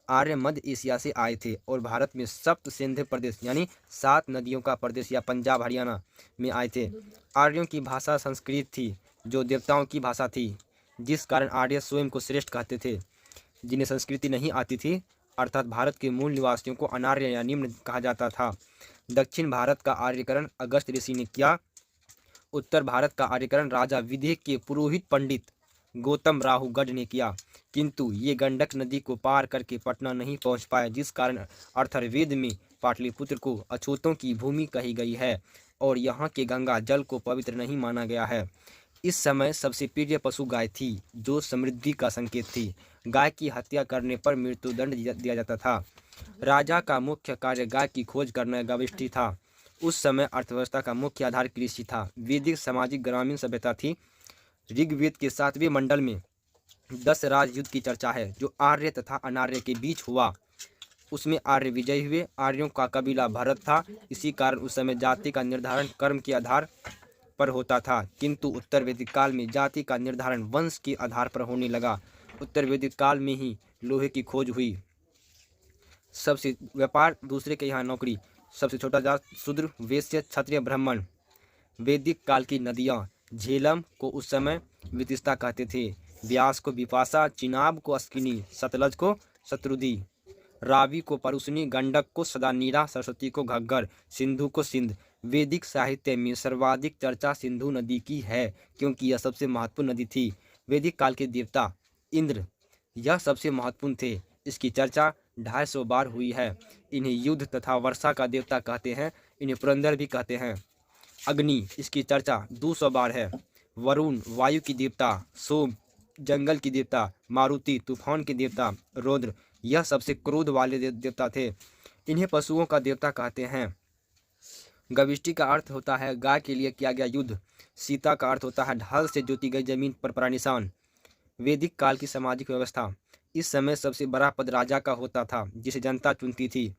आर्य मध्य एशिया से आए थे और भारत में सप्त सिंध प्रदेश यानी 7 नदियों का प्रदेश या पंजाब हरियाणा में आए थे। आर्यों की भाषा संस्कृत थी, जो देवताओं की भाषा थी, जिस कारण आर्य स्वयं को श्रेष्ठ कहते थे। जिन्हें संस्कृति नहीं आती थी, अर्थात भारत के मूल निवासियों को अनार्य या निम्न कहा जाता था। दक्षिण भारत का आर्यकरण अगस्त ऋषि ने किया। उत्तर भारत का आर्यकरण राजा विदेह के पुरोहित पंडित गौतम राहुगढ़ ने किया, किंतु ये गंडक नदी को पार करके पटना नहीं पहुंच पाए, जिस कारण अथर्ववेद में पाटलिपुत्र को अछूतों की भूमि कही गई है और यहाँ के गंगा जल को पवित्र नहीं माना गया है। इस समय सबसे प्रिय पशु गाय थी, जो समृद्धि का संकेत थी। गाय की हत्या करने पर मृत्युदंड दिया जाता था। राजा का मुख्य कार्य गाय की खोज करना गविष्टि था। उस समय अर्थव्यवस्था का मुख्य आधार कृषि था। वैदिक सामाजिक ग्रामीण सभ्यता थी। ऋग्वेद के 7वें मंडल में 10 राजयुद्ध की चर्चा है, जो आर्य तथा अनार्य के बीच हुआ। उसमें आर्य विजयी हुए। आर्यों का कबीला भरत था। इसी कारण उस समय जाति का निर्धारण कर्म के आधार पर होता था, किंतु उत्तर वैदिक काल में जाति का निर्धारण वंश के आधार पर होने लगा। उत्तर वैदिक काल में ही लोहे की खोज हुई। सबसे व्यापार, दूसरे के यहाँ नौकरी। सबसे छोटा जात शूद्र, वैश्य, क्षत्रिय, ब्राह्मण। वैदिक काल की नदियाँ, झेलम को उस समय वितिस्ता कहते थे, व्यास को विपाशा, चिनाब को अस्किनी, सतलज को शत्रुदी, रावी को परुशनी, गंडक को सदानीरा, सरस्वती को घग्गर, सिंधु को सिंध। वैदिक साहित्य में सर्वाधिक चर्चा सिंधु नदी की है, क्योंकि यह सबसे महत्वपूर्ण नदी थी। वैदिक काल के देवता इंद्र यह सबसे महत्वपूर्ण थे। इसकी चर्चा 250 बार हुई है। इन्हें युद्ध तथा वर्षा का देवता कहते हैं। इन्हें पुरंदर भी कहते हैं। अग्नि, इसकी चर्चा 200 बार है। वरुण, वायु की देवता। सोम, जंगल की देवता। मारुति, तूफान के देवता। रुद्र, यह सबसे क्रोध वाले देवता थे। इन्हें पशुओं का देवता कहते हैं। गविष्टि का अर्थ होता है गाय के लिए किया गया युद्ध। सीता का अर्थ होता है ढाल से जोती गई जमीन पर पड़ा निशान। वैदिक काल की सामाजिक व्यवस्था, इस समय सबसे बड़ा पद राजा का होता था, जिसे जनता चुनती थी।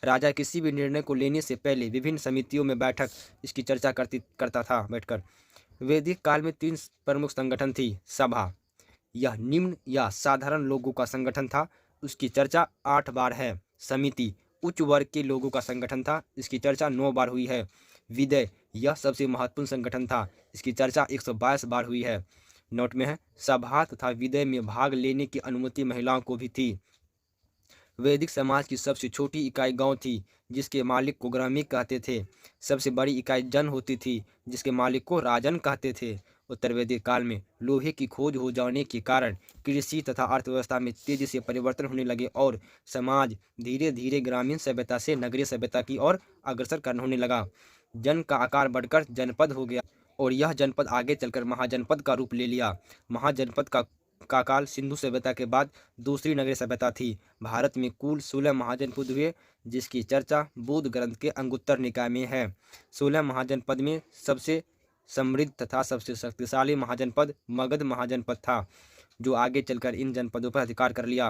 राजा किसी भी निर्णय को लेने से पहले विभिन्न समितियों में बैठक इसकी चर्चा करता था बैठकर। वैदिक काल में 3 प्रमुख संगठन थी। सभा, यह निम्न या साधारण लोगों का संगठन था, उसकी चर्चा 8 बार है। समिति, उच्च वर्ग के लोगों का संगठन था, इसकी चर्चा 9 बार हुई है। विदय यह सबसे महत्वपूर्ण संगठन था। इसकी चर्चा 122 बार हुई है। नोट में है, सभा तथा विदय में भाग लेने की अनुमति महिलाओं को भी थी। वैदिक समाज की सबसे छोटी इकाई गांव थी, जिसके मालिक को ग्रामीण कहते थे। सबसे बड़ी इकाई जन होती थी, जिसके मालिक को राजन कहते थे। उत्तर वैदिक काल में लोहे की खोज हो जाने के कारण कृषि तथा अर्थव्यवस्था में तेजी से परिवर्तन होने लगे और समाज धीरे धीरे ग्रामीण सभ्यता से नगरीय सभ्यता की ओर अग्रसर करने होने लगा। जन का आकार बढ़कर जनपद हो गया और यह जनपद आगे चलकर महाजनपद का रूप ले लिया। महाजनपद का काल सिंधु सभ्यता के बाद दूसरी नगरीय सभ्यता थी। भारत में कुल 16 महाजनपद हुए, जिसकी चर्चा बुद्ध ग्रंथ के अंगुत्तर निकाय में है। 16 महाजनपद में सबसे समृद्ध तथा सबसे शक्तिशाली महाजनपद मगध महाजनपद था, जो आगे चलकर इन जनपदों पर अधिकार कर लिया।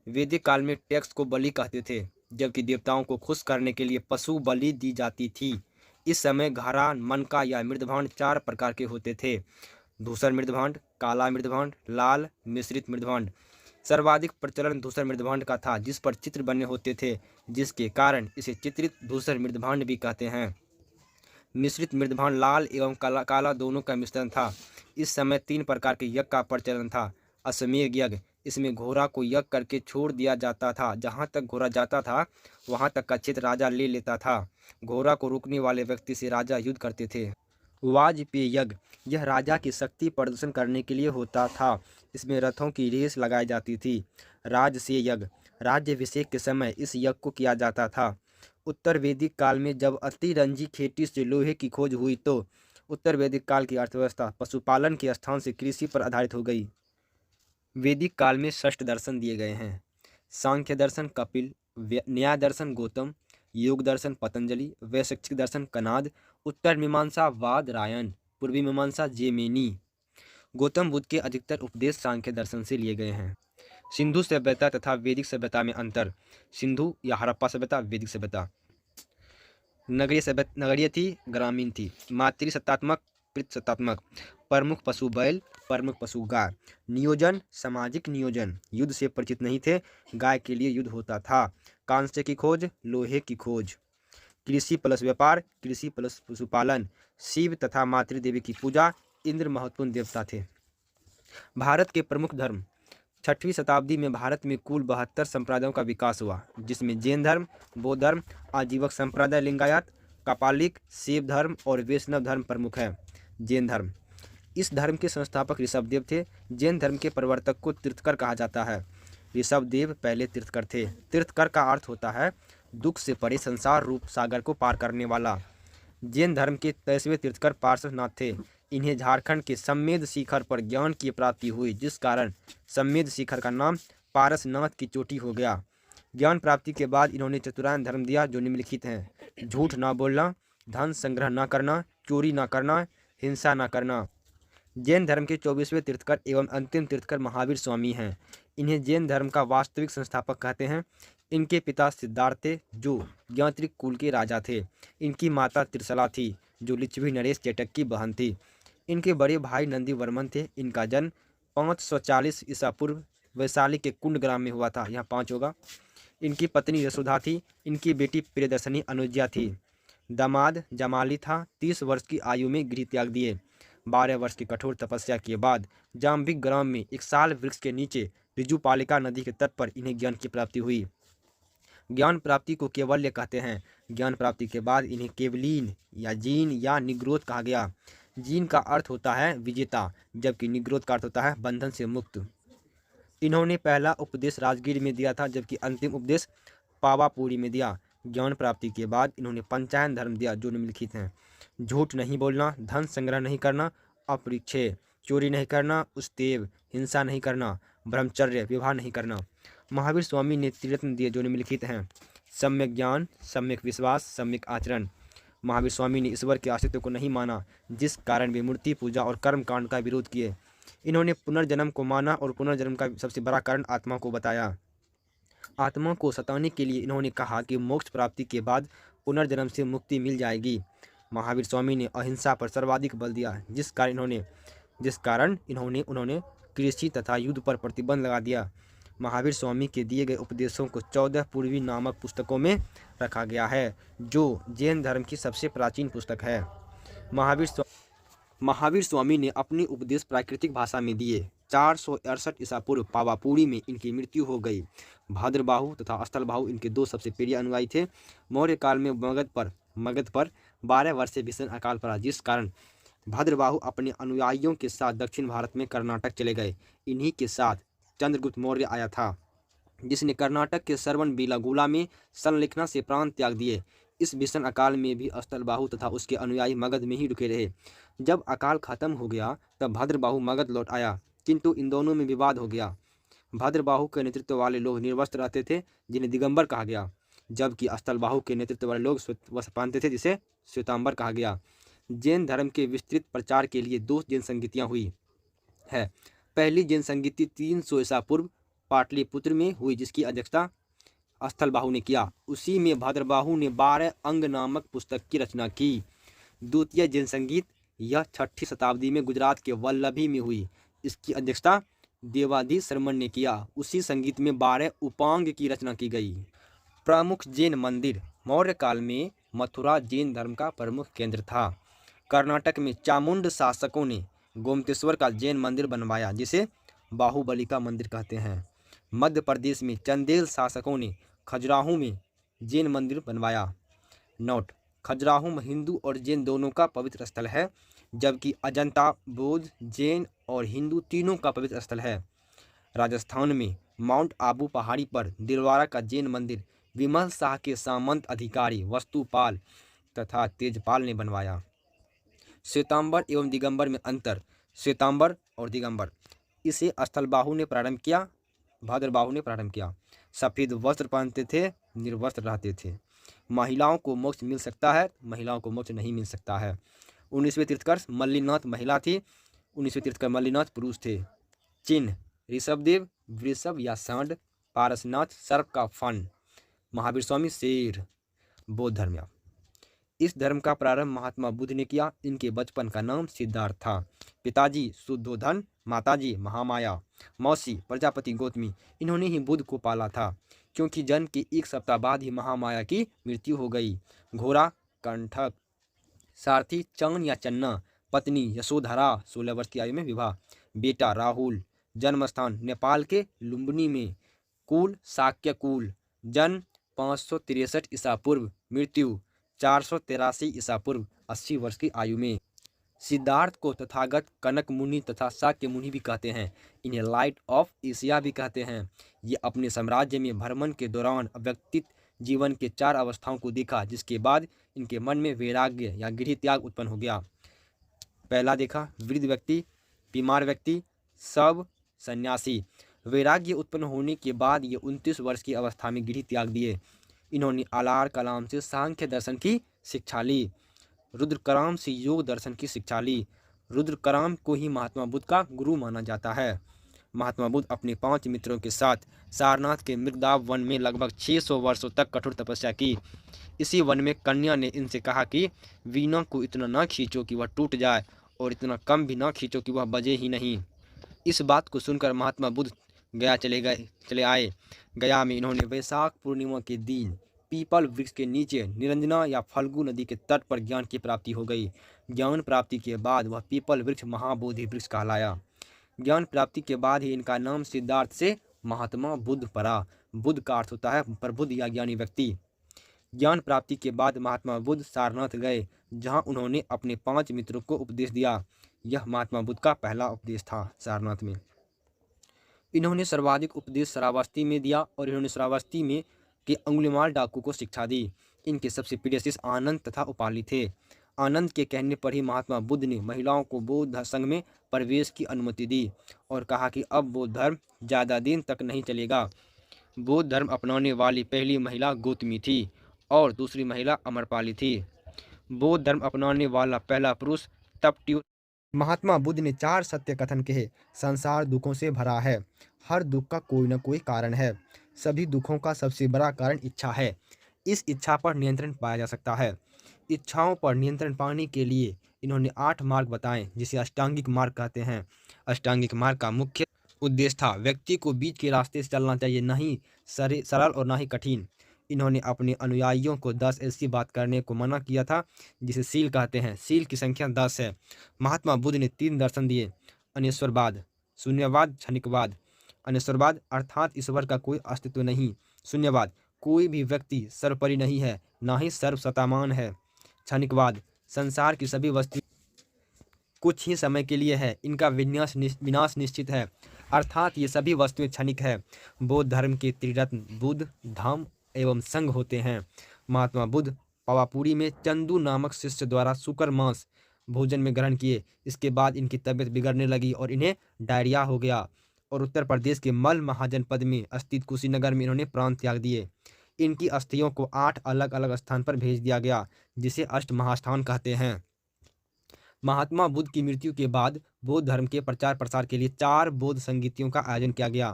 वैदिक काल में टैक्स को बलि कहते थे, जबकि देवताओं को खुश करने के लिए पशु बलि दी जाती थी। इस समय घरान, मनका या मृदभांड 4 प्रकार के होते थे: धूसर मृदभांड, काला मृदभांड, लाल मिश्रित मृदभांड। सर्वाधिक प्रचलन धूसर मृदभांड का था, जिस पर चित्र बने होते थे, जिसके कारण इसे चित्रित धूसर मृदभांड भी कहते हैं। मिश्रित मृदभांड लाल एवं काला दोनों का मिश्रण था। इस समय 3 प्रकार के यज्ञ का प्रचलन था। अश्वमेध यज्ञ, इसमें घोड़ा को यज्ञ करके छोड़ दिया जाता था। जहाँ तक घोड़ा जाता था वहाँ तक का क्षेत्र राजा ले लेता था। घोड़ा को रोकने वाले व्यक्ति से राजा युद्ध करते थे। वाजपेय यज्ञ, यह राजा की शक्ति प्रदर्शन करने के लिए होता था। इसमें रथों की रेस लगाई जाती थी। राजसेय यज्ञ, राज्याभिषेक के समय इस यज्ञ को किया जाता था। उत्तर वैदिक काल में जब अतिरंजी खेती से लोहे की खोज हुई तो उत्तर वैदिक काल की अर्थव्यवस्था पशुपालन के स्थान से कृषि पर आधारित हो गई। वैदिक काल में 6 दर्शन दिए गए हैं: सांख्य दर्शन कपिल, न्याय दर्शन गौतम, योग दर्शन पतंजलि, वैशेषिक दर्शन कनाद, उत्तर मीमांसा बादरायण, पूर्वी मीमांसा जैमिनी। गौतम बुद्ध के अधिकतर उपदेश सांख्य दर्शन से लिए गए हैं। सिंधु सभ्यता तथा वैदिक सभ्यता में अंतर। सिंधु या हड़प्पा सभ्यता, वैदिक सभ्यता नगरीय थी, ग्रामीण थी। मातृसत्तात्मक, पितृसत्तात्मक। प्रमुख पशु बैल, प्रमुख पशु गाय। नियोजन, सामाजिक नियोजन। युद्ध से परिचित नहीं थे, गाय के लिए युद्ध होता था। कांस्य की खोज, लोहे की खोज। कृषि प्लस व्यापार, कृषि प्लस पशुपालन। शिव तथा मातृदेवी की पूजा, इंद्र महत्वपूर्ण देवता थे। भारत के प्रमुख धर्म। 6वीं शताब्दी में भारत में कुल 72 संप्रदायों का विकास हुआ, जिसमें जैन धर्म, बौद्ध धर्म, आजीवक संप्रदाय, लिंगायत, कपालिक, शैव धर्म और वैष्णव धर्म प्रमुख है। जैन धर्म, इस धर्म के संस्थापक ऋषभदेव थे। जैन धर्म के प्रवर्तक को तीर्थकर कहा जाता है। ऋषभदेव पहले तीर्थकर थे। तीर्थकर का अर्थ होता है दुख से परे संसार रूप सागर को पार करने वाला। जैन धर्म के 23वें तीर्थकर पार्श्वनाथ थे। इन्हें झारखंड के सम्मेद शिखर पर ज्ञान की प्राप्ति हुई, जिस कारण सम्मेद शिखर का नाम पारसनाथ की चोटी हो गया। ज्ञान प्राप्ति के बाद इन्होंने चतुरायन धर्म दिया, जो निम्नलिखित हैं: झूठ ना बोलना, धन संग्रह ना करना, चोरी ना करना, हिंसा ना करना। जैन धर्म के 24वें तीर्थकर एवं अंतिम तीर्थकर महावीर स्वामी हैं। इन्हें जैन धर्म का वास्तविक संस्थापक कहते हैं। इनके पिता सिद्धार्थ थे, जो ज्ञात्रिक कुल के राजा थे। इनकी माता त्रिशला थी, जो लिच्छवी नरेश चेटक की बहन थी। इनके बड़े भाई नंदी वर्मन थे। इनका जन्म 540 ईसा पूर्व वैशाली के कुंड ग्राम में हुआ था। यहाँ 5 होगा। इनकी पत्नी यशोदा थी। इनकी बेटी प्रियदर्शनी अनुज्ञा थी। दामाद जमाली था। 30 वर्ष की आयु में गृह त्याग दिए। 12 वर्ष की कठोर तपस्या के बाद जाम्बिक ग्राम में एक साल वृक्ष के नीचे ऋजुपालिका नदी के तट पर इन्हें ज्ञान की प्राप्ति हुई। ज्ञान प्राप्ति को केवल्य कहते हैं। ज्ञान प्राप्ति के बाद इन्हें केवलीन या जीन या निग्रोध कहा गया। जीन का अर्थ होता है विजेता, जबकि निग्रोध का अर्थ होता है बंधन से मुक्त। इन्होंने पहला उपदेश राजगीर में दिया था, जबकि अंतिम उपदेश पावापुरी में दिया। ज्ञान प्राप्ति के बाद इन्होंने पंचायन धर्म दिया, जो निम्नलिखित हैं: झूठ नहीं बोलना, धन संग्रह नहीं करना, अपरिच्छेद, चोरी नहीं करना, उस्तेव, हिंसा नहीं करना, ब्रह्मचर्य, विवाह नहीं करना। महावीर स्वामी ने त्रिरत्न दिए, जो निम्नलिखित हैं: सम्यक ज्ञान, सम्यक विश्वास, सम्यक आचरण। महावीर स्वामी ने ईश्वर के अस्तित्व को नहीं माना, जिस कारण वे मूर्ति पूजा और कर्म कांड का विरोध किए। इन्होंने पुनर्जन्म को माना और पुनर्जन्म का सबसे बड़ा कारण आत्मा को बताया। आत्मा को सताने के लिए इन्होंने कहा कि मोक्ष प्राप्ति के बाद पुनर्जन्म से मुक्ति मिल जाएगी। महावीर स्वामी ने अहिंसा पर सर्वाधिक बल दिया, जिस कारण उन्होंने कृषि तथा युद्ध पर प्रतिबंध लगा दिया। महावीर स्वामी के दिए गए उपदेशों को 14 पूर्वी नामक पुस्तकों में रखा गया है, जो जैन धर्म की सबसे प्राचीन पुस्तक है। महावीर स्वामी ने अपनी उपदेश प्राकृतिक भाषा में दिए। 468 ईसा पूर्व पावापुरी में इनकी मृत्यु हो गई। भाद्रबाहु तथा स्थलबाहु इनके दो सबसे प्रिय अनुयायी थे। मौर्य काल में मगध पर 12 वर्ष से भीषण अकाल पड़ा, जिस कारण भाद्रबाहु अपने अनुयायियों के साथ दक्षिण भारत में कर्नाटक चले गए। इन्हीं के साथ चंद्रगुप्त मौर्य आया था, जिसने कर्नाटक के श्रवणबेलागोला में संलिखना से प्राण त्याग दिए। इस भीषण अकाल में भी स्थलबाहु तथा उसके अनुयायी मगध में ही रुके रहे। जब अकाल खत्म हो गया तब भाद्रबाहु मगध लौट आया, किंतु इन दोनों में विवाद हो गया। भाद्रबाहु के नेतृत्व वाले लोग निर्वस्त्र रहते थे, जिन्हें दिगंबर कहा गया, जबकि स्थलबाहु के नेतृत्व वाले लोग वस्त्र पहनते थे, जिसे श्वेतांबर कहा गया। जैन धर्म के विस्तृत प्रचार के लिए 2 जैन संगीतियाँ हुई है। पहली जैन संगीति 300 ईसा पूर्व पाटलिपुत्र में हुई, जिसकी अध्यक्षता स्थलबाहु ने किया। उसी में भाद्रबाहु ने 12 अंग नामक पुस्तक की रचना की। द्वितीय जैन संगीत यह 6ठी शताब्दी में गुजरात के वल्लभी में हुई। इसकी अध्यक्षता देवाधीश शर्मन ने किया। उसी संगीत में 12 उपांग की रचना की गई। प्रमुख जैन मंदिर। मौर्य काल में मथुरा जैन धर्म का प्रमुख केंद्र था। कर्नाटक में चामुंड शासकों ने गोमतेश्वर का जैन मंदिर बनवाया, जिसे बाहुबली का मंदिर कहते हैं। मध्य प्रदेश में चंदेल शासकों ने खजुराहो में जैन मंदिर बनवाया। नोट: खजुराहो हिंदू और जैन दोनों का पवित्र स्थल है, जबकि अजंता बौद्ध, जैन और हिंदू तीनों का पवित्र स्थल है। राजस्थान में माउंट आबू पहाड़ी पर दिलवारा का जैन मंदिर विमल शाह के सामंत अधिकारी वस्तुपाल तथा तेजपाल ने बनवाया। श्वेतांबर एवं दिगंबर में अंतर। श्वेतांबर और दिगंबर, इसे स्थलबाहु ने प्रारंभ किया, भाद्रबाहु ने प्रारंभ किया। सफ़ेद वस्त्र पहनते थे, निर्वस्त्र रहते थे। महिलाओं को मोक्ष मिल सकता है, महिलाओं को मोक्ष नहीं मिल सकता है। 19वें तीर्थंकर मल्लिनाथ महिला थी, 19वें तीर्थंकर मल्लिनाथ पुरुष थे। चिन्ह: ऋषभदेव वृषभ या सांड, पारसनाथ सर्प का फन, महावीर स्वामी शेर। बौद्ध धर्म। इस धर्म का प्रारंभ महात्मा बुद्ध ने किया। इनके बचपन का नाम सिद्धार्थ था। पिताजी शुद्धोधन, माताजी महामाया, मौसी प्रजापति गौतमी। इन्होंने ही बुद्ध को पाला था, क्योंकि जन्म के 1 सप्ताह बाद ही महामाया की मृत्यु हो गई। घोड़ा कंठक, सारथी चान या चन्ना, पत्नी यशोधरा, 16 वर्ष की आयु में विवाह, बेटा राहुल। जन्म स्थान नेपाल के लुम्बिनी में, कुल शाक्य कुल। जन्म 563 ईसा पूर्व, मृत्यु 483 ईसा पूर्व, 80 वर्ष की आयु में। सिद्धार्थ को तथागत, कनक मुनि तथा शाक्य मुनि भी कहते हैं। इन्हें लाइट ऑफ एशिया भी कहते हैं। ये अपने साम्राज्य में भ्रमण के दौरान व्यक्तित्व जीवन के 4 अवस्थाओं को देखा, जिसके बाद इनके मन में वैराग्य या गृह त्याग उत्पन्न हो गया। पहला देखा वृद्ध व्यक्ति, बीमार व्यक्ति, सब सन्यासी। वैराग्य उत्पन्न होने के बाद ये 29 वर्ष की अवस्था में गृह त्याग दिए। इन्होंने आलार कलाम से सांख्य दर्शन की शिक्षा ली, रुद्रकराम से योग दर्शन की शिक्षा ली। रुद्रकराम को ही महात्मा बुद्ध का गुरु माना जाता है। महात्मा बुद्ध अपने 5 मित्रों के साथ सारनाथ के मृगदाव वन में लगभग 600 वर्षों तक कठोर तपस्या की। इसी वन में कन्या ने इनसे कहा कि वीणा को इतना न खींचो कि वह टूट जाए, और इतना कम भी न खींचो कि वह बजे ही नहीं। इस बात को सुनकर महात्मा बुद्ध गया चले आए। गया में इन्होंने वैशाख पूर्णिमा के दिन पीपल वृक्ष के नीचे निरंजना या फल्गु नदी के तट पर ज्ञान की प्राप्ति हो गई। ज्ञान प्राप्ति के बाद वह पीपल वृक्ष महाबोधि वृक्ष कहलाया। ज्ञान प्राप्ति के बाद ही इनका नाम सिद्धार्थ से महात्मा बुद्ध पड़ा। बुद्ध का अर्थ होता है प्रबुद्ध या ज्ञानी व्यक्ति। ज्ञान प्राप्ति के बाद महात्मा बुद्ध सारनाथ गए, जहाँ उन्होंने अपने 5 मित्रों को उपदेश दिया। यह महात्मा बुद्ध का पहला उपदेश था सारनाथ में। इन्होंने सर्वाधिक उपदेश श्रावस्ती में दिया, और इन्होंने श्रावस्ती में के अंगुलीमाल डाकू को शिक्षा दी। इनके सबसे प्रिय शिष्य आनंद तथा उपाली थे। आनंद के कहने पर ही महात्मा बुद्ध ने महिलाओं को बौद्ध संघ में प्रवेश की अनुमति दी, और कहा कि अब बौद्ध धर्म ज़्यादा दिन तक नहीं चलेगा। बौद्ध धर्म अपनाने वाली पहली महिला गौतमी थी, और दूसरी महिला अमरपाली थी। बौद्ध धर्म अपनाने वाला पहला पुरुष तपट्यु। महात्मा बुद्ध ने 4 सत्य कथन कहे। संसार दुखों से भरा है, हर दुख का कोई न कोई कारण है। सभी दुखों का सबसे बड़ा कारण इच्छा है। इस इच्छा पर नियंत्रण पाया जा सकता है। इच्छाओं पर नियंत्रण पाने के लिए इन्होंने 8 मार्ग बताए, जिसे अष्टांगिक मार्ग कहते हैं। अष्टांगिक मार्ग का मुख्य उद्देश्य था। व्यक्ति को बीच के रास्ते से चलना चाहिए, न ही सरल और न ही कठिन। इन्होंने अपने अनुयायियों को 10 ऐसी बात करने को मना किया था जिसे सील कहते हैं। सील की संख्या 10 है। महात्मा बुद्ध ने 3 दर्शन दिए: अनेश्वरवाद, शून्यवाद, क्षणिकवाद। अनेश्वरवाद अर्थात ईश्वर का कोई अस्तित्व नहीं। शून्यवाद, कोई भी व्यक्ति सर्वोपरि नहीं है, ना ही सर्वशक्तिमान है। क्षणिकवाद, संसार की सभी वस्तु कुछ ही समय के लिए है, इनका विनाश निश्चित है, अर्थात ये सभी वस्तुएं क्षणिक है। बौद्ध धर्म के त्रिरत्न बुद्ध, धम्म एवं संघ होते हैं। महात्मा बुद्ध पावापुरी में चंदू नामक शिष्य द्वारा सूकर मांस भोजन में ग्रहण किए। इसके बाद इनकी तबीयत बिगड़ने लगी और इन्हें डायरिया हो गया और उत्तर प्रदेश के मल महाजनपद में स्थित कुशीनगर में इन्होंने प्राण त्याग दिए। इनकी अस्थियों को 8 अलग अलग स्थान पर भेज दिया गया, जिसे अष्ट महास्थान कहते हैं। महात्मा बुद्ध की मृत्यु के बाद बौद्ध धर्म के प्रचार प्रसार के लिए 4 बौद्ध संगीतियों का आयोजन किया गया।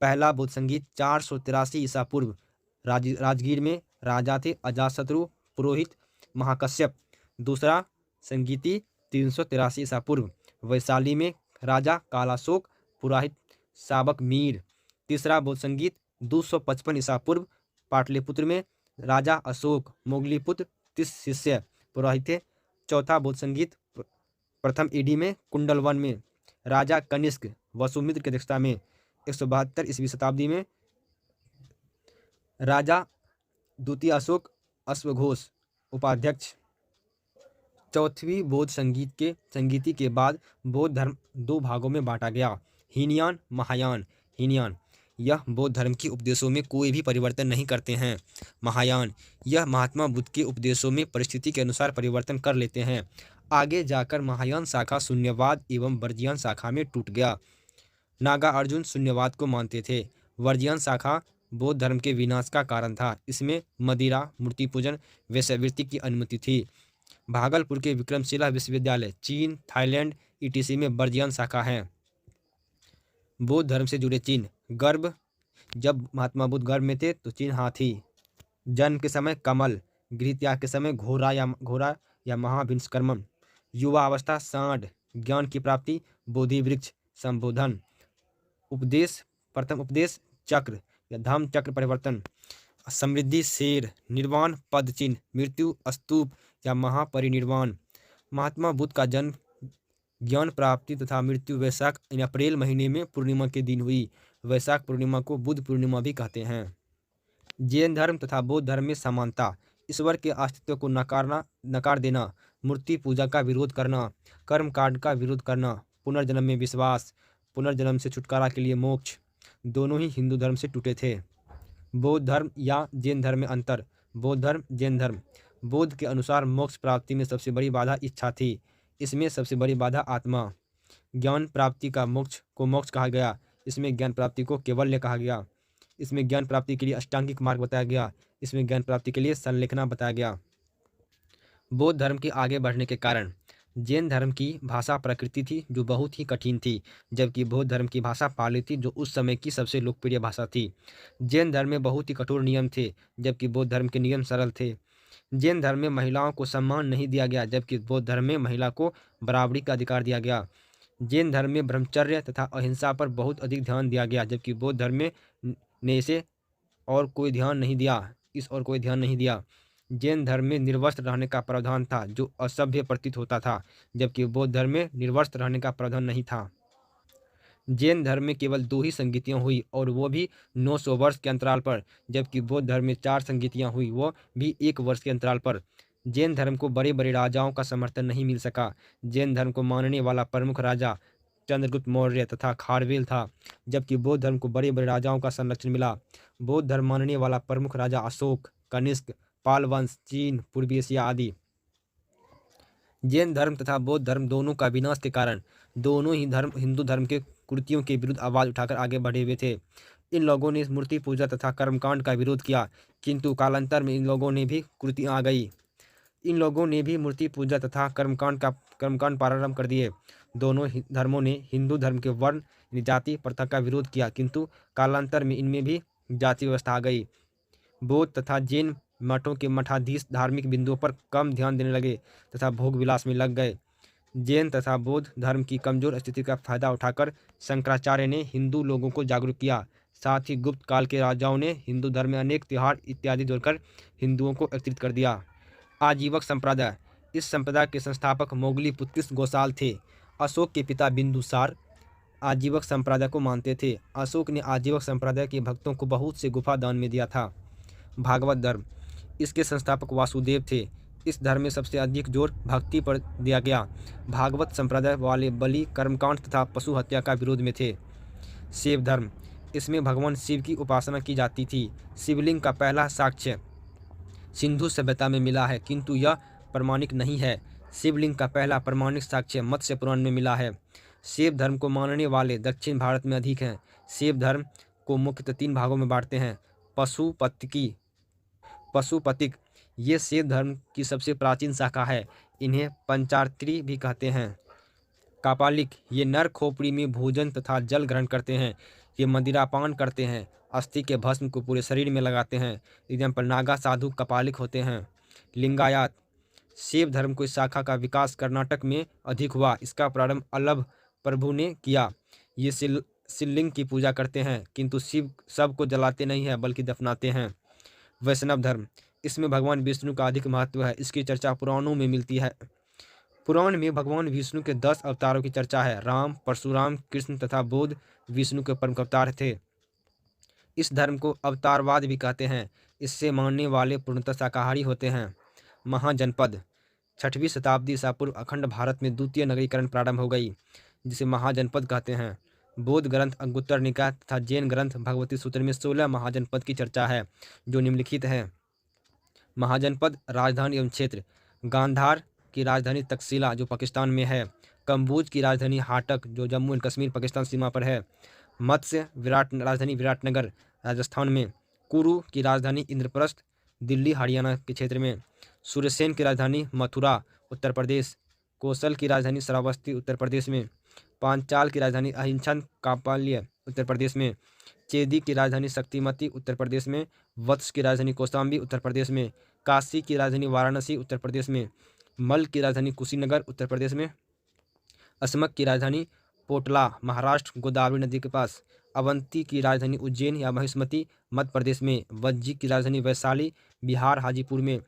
पहला बौद्ध संगीत 483 ईसा पूर्व राजगीर में राजा थे अजातशत्रु पुरोहित महाकश्यप। दूसरा संगीति 383 ईसा पूर्व वैशाली में राजा कालाशोक पुरोहित साबक मीर। तीसरा बौद्ध संगीत 255 ईसा पूर्व पाटलिपुत्र में राजा अशोक मोगलीपुत्र 30 शिष्य पुरोहित थे। चौथा बौद्ध संगीत प्रथम ईडी में कुंडलवन में राजा कनिष्क वसुमित्र की अध्यक्षता में 172 ईस्वी शताब्दी में राजा द्वितीय अशोक अश्वघोष उपाध्यक्ष। चौथी बौद्ध संगीति के बाद बौद्ध धर्म 2 भागों में बांटा गया: हीनयान, महायान। हीनयान, यह बौद्ध धर्म के उपदेशों में कोई भी परिवर्तन नहीं करते हैं। महायान, यह महात्मा बुद्ध के उपदेशों में परिस्थिति के अनुसार परिवर्तन कर लेते हैं। आगे जाकर महायान शाखा शून्यवाद एवं वर्जियान शाखा में टूट गया। नागा अर्जुन शून्यवाद को मानते थे। वर्जियान शाखा बौद्ध धर्म के विनाश का कारण था। इसमें मदिरा, मूर्ति पूजन, वेश्यावृत्ति की अनुमति थी। भागलपुर के विक्रमशिला विश्वविद्यालय, चीन, थाईलैंड ईटीसी में वर्जियान शाखा है। बौद्ध धर्म से जुड़े चिन्ह: गर्भ, जब महात्मा बुद्ध गर्भ में थे तो चिन्ह हाथी। जन्म के समय कमल, गृहत्याग के समय घोड़ा या महाभिष्कर्मण। युवा अवस्था सांड, ज्ञान की प्राप्ति बोधि वृक्ष, संबोधन। उपदेश, प्रथम उपदेश चक्र या धम्म चक्र परिवर्तन। समृद्धि शेर, निर्वाण पद चिन्ह, मृत्यु स्तूप या महापरिनिर्वाण। महात्मा बुद्ध का जन्म, ज्ञान प्राप्ति तथा मृत्यु वैशाख या अप्रैल महीने में पूर्णिमा के दिन हुई। वैशाख पूर्णिमा को बुद्ध पूर्णिमा भी कहते हैं। जैन धर्म तथा बौद्ध धर्म में समानता: ईश्वर के अस्तित्व को नकार देना, मूर्ति पूजा का विरोध करना, कर्मकांड का विरोध करना, पुनर्जन्म में विश्वास, पुनर्जन्म से छुटकारा के लिए मोक्ष, दोनों ही हिंदू धर्म से टूटे थे। बौद्ध धर्म या जैन धर्म में अंतर: बौद्ध धर्म, जैन धर्म। बौद्ध के अनुसार मोक्ष प्राप्ति में सबसे बड़ी बाधा इच्छा थी। इसमें सबसे बड़ी बाधा आत्मा। ज्ञान प्राप्ति का मोक्ष को मोक्ष कहा गया। इसमें ज्ञान प्राप्ति को कैवल्य कहा गया। इसमें ज्ञान प्राप्ति के लिए अष्टांगिक मार्ग बताया गया। इसमें ज्ञान प्राप्ति के लिए संलेखना बताया गया। बौद्ध धर्म के आगे बढ़ने के कारण: जैन धर्म की भाषा प्रकृति थी जो बहुत ही कठिन थी, जबकि बौद्ध धर्म की भाषा पाली थी जो उस समय की सबसे लोकप्रिय भाषा थी। जैन धर्म में बहुत ही कठोर नियम थे, जबकि बौद्ध धर्म के नियम सरल थे। जैन धर्म में महिलाओं को सम्मान नहीं दिया गया, जबकि बौद्ध धर्म में महिला को बराबरी का अधिकार दिया गया। जैन धर्म में ब्रह्मचर्य तथा अहिंसा पर बहुत अधिक ध्यान दिया गया, जबकि बौद्ध धर्म में ने इसे और कोई ध्यान नहीं दिया। जैन धर्म में निर्वस्त्र रहने का प्रावधान था जो असभ्य प्रतीत होता था, जबकि बौद्ध धर्म में निर्वस्त्र रहने का प्रावधान नहीं था। जैन धर्म में केवल 2 ही संगीतियाँ हुई और वो भी 900 वर्ष के अंतराल पर, जबकि बौद्ध धर्म में 4 संगीतियाँ हुई, वो भी 1 वर्ष के अंतराल पर। जैन धर्म को बड़े बड़े राजाओं का समर्थन नहीं मिल सका। जैन धर्म को मानने वाला प्रमुख राजा चंद्रगुप्त मौर्य तथा खारवेल था, जबकि बौद्ध धर्म को बड़े बड़े राजाओं का संरक्षण मिला। बौद्ध धर्म मानने वाला प्रमुख राजा अशोक, कनिष्क, पाल वंश, चीन, पूर्वी एशिया आदि। जैन धर्म तथा बौद्ध धर्म दोनों का विनाश के कारण दोनों ही धर्म हिंदू धर्म के कुरीतियों के विरुद्ध आवाज उठाकर आगे बढ़े हुए थे। इन लोगों ने मूर्ति पूजा तथा कर्मकांड का विरोध किया, किंतु कालांतर में इन लोगों ने भी कुरीतियाँ आ गई। इन लोगों ने भी मूर्ति पूजा तथा कर्मकांड प्रारंभ कर दिए। दोनों धर्मों ने हिंदू धर्म के वर्ण जाति प्रथा का विरोध किया, किंतु कालांतर में इनमें भी जाति व्यवस्था आ गई। बौद्ध तथा जैन मठों के मठाधीश धार्मिक बिंदुओं पर कम ध्यान देने लगे तथा भोग विलास में लग गए। जैन तथा बौद्ध धर्म की कमजोर स्थिति का फायदा उठाकर शंकराचार्य ने हिंदू लोगों को जागरूक किया। साथ ही गुप्त काल के राजाओं ने हिंदू धर्म में अनेक त्योहार इत्यादि जोड़कर हिंदुओं को एकत्रित कर दिया। आजीवक संप्रदाय, इस संप्रदाय के संस्थापक मोगली पुत्तिस गोसाल थे। अशोक के पिता बिंदुसार आजीवक संप्रदाय को मानते थे। अशोक ने आजीवक संप्रदाय के भक्तों को बहुत से गुफा दान में दिया था। भागवत धर्म, इसके संस्थापक वासुदेव थे। इस धर्म में सबसे अधिक जोर भक्ति पर दिया गया। भागवत संप्रदाय वाले बलि, कर्मकांड तथा पशु हत्या का विरोध में थे। शिव धर्म, इसमें भगवान शिव की उपासना की जाती थी। शिवलिंग का पहला साक्ष्य सिंधु सभ्यता में मिला है, किंतु यह प्रमाणिक नहीं है। शिवलिंग का पहला प्रमाणिक साक्ष्य मत्स्य पुराण में मिला है। शिव धर्म को मानने वाले दक्षिण भारत में अधिक हैं। शिव धर्म को मुख्यतः 3 भागों में बांटते हैं। पशुपतिक, ये शिव धर्म की सबसे प्राचीन शाखा है। इन्हें पंचार्त्री भी कहते हैं। कापालिक, ये नर खोपड़ी में भोजन तथा जल ग्रहण करते हैं। ये मदिरापान करते हैं। अस्थि के भस्म को पूरे शरीर में लगाते हैं। एग्जाम्पल, नागा साधु कपालिक होते हैं। लिंगायत, शिव धर्म की शाखा का विकास कर्नाटक में अधिक हुआ। इसका प्रारंभ अल्लभ प्रभु ने किया। ये शिवलिंग की पूजा करते हैं, किंतु शिव सब को जलाते नहीं हैं बल्कि दफनाते हैं। वैष्णव धर्म, इसमें भगवान विष्णु का अधिक महत्व है। इसकी चर्चा पुराणों में मिलती है। पुराण में भगवान विष्णु के 10 अवतारों की चर्चा है। राम, परशुराम, कृष्ण तथा बुद्ध विष्णु के प्रमुख अवतार थे। इस धर्म को अवतारवाद भी कहते हैं। इससे मानने वाले पूर्णतः शाकाहारी होते हैं। महाजनपद, 6वीं शताब्दी ईसा पूर्व अखंड भारत में द्वितीय नगरीकरण प्रारंभ हो गई, जिसे महाजनपद कहते हैं। बौद्ध ग्रंथ अंगुत्तर निकाय तथा जैन ग्रंथ भगवती सूत्र में 16 महाजनपद की चर्चा है, जो निम्नलिखित है। महाजनपद, राजधानी एवं क्षेत्र। गांधार की राजधानी तक्षशिला जो पाकिस्तान में है। कंबोज की राजधानी हाटक जो जम्मू एंड कश्मीर पाकिस्तान सीमा पर है। मत्स्य राजधानी विराटनगर राजस्थान में। कुरु की राजधानी इंद्रप्रस्थ दिल्ली हरियाणा के क्षेत्र में। सूर्यसेन की राजधानी मथुरा उत्तर प्रदेश। कौशल की राजधानी श्रावस्ती उत्तर प्रदेश में। पांचाल की राजधानी अहिंसन कापाल्य उत्तर प्रदेश में। चेदी की राजधानी शक्तिमती उत्तर प्रदेश में। वत्स की राजधानी कौशाम्बी उत्तर प्रदेश में। काशी की राजधानी वाराणसी उत्तर प्रदेश में। मल की राजधानी कुशीनगर उत्तर प्रदेश में। असमक की राजधानी पोटला महाराष्ट्र गोदावरी नदी के पास। अवंती की राजधानी उज्जैन या महिष्मती मध्य प्रदेश में। वज्जी की राजधानी वैशाली बिहार हाजीपुर में।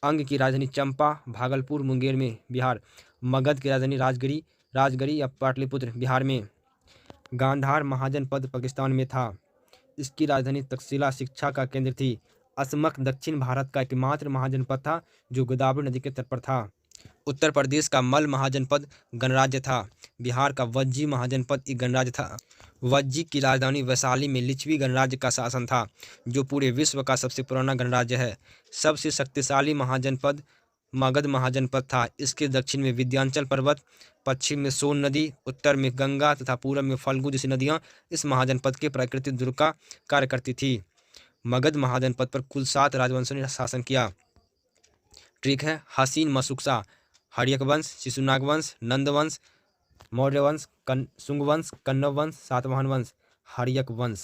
अंग की राजधानी चंपा भागलपुर मुंगेर में बिहार। मगध की राजधानी राजगढ़ी या पाटलिपुत्र बिहार में। गांधार महाजनपद पाकिस्तान में था। इसकी राजधानी तक्षशिला शिक्षा का केंद्र थी। असमक दक्षिण भारत का एकमात्र महाजनपद था जो गोदावरी नदी के तट पर था। उत्तर प्रदेश का मल महाजनपद गणराज्य था। बिहार का वज्जी महाजनपद एक गणराज्य था। वज्जी की राजधानी वैशाली में लिच्छवी गणराज्य का शासन था, जो पूरे विश्व का सबसे पुराना गणराज्य है। सबसे शक्तिशाली महाजनपद मगध महाजनपद था। इसके दक्षिण में विंध्याचल पर्वत, पश्चिम में सोन नदी, उत्तर में गंगा तथा पूर्व में फल्गु जैसी नदियाँ इस महाजनपद के प्राकृतिक दुर्ग का कार्य करती थी। मगध महाजनपद पर कुल 7 राजवंशों ने शासन किया। ट्रिक है, हसीन मशुकसा, हर्यक वंश, शिशुनाग वंश, नंद वंश, मौर्य वंश, शुंग वंश, कण्व वंश, सातवाहन वंश। हर्यक वंश,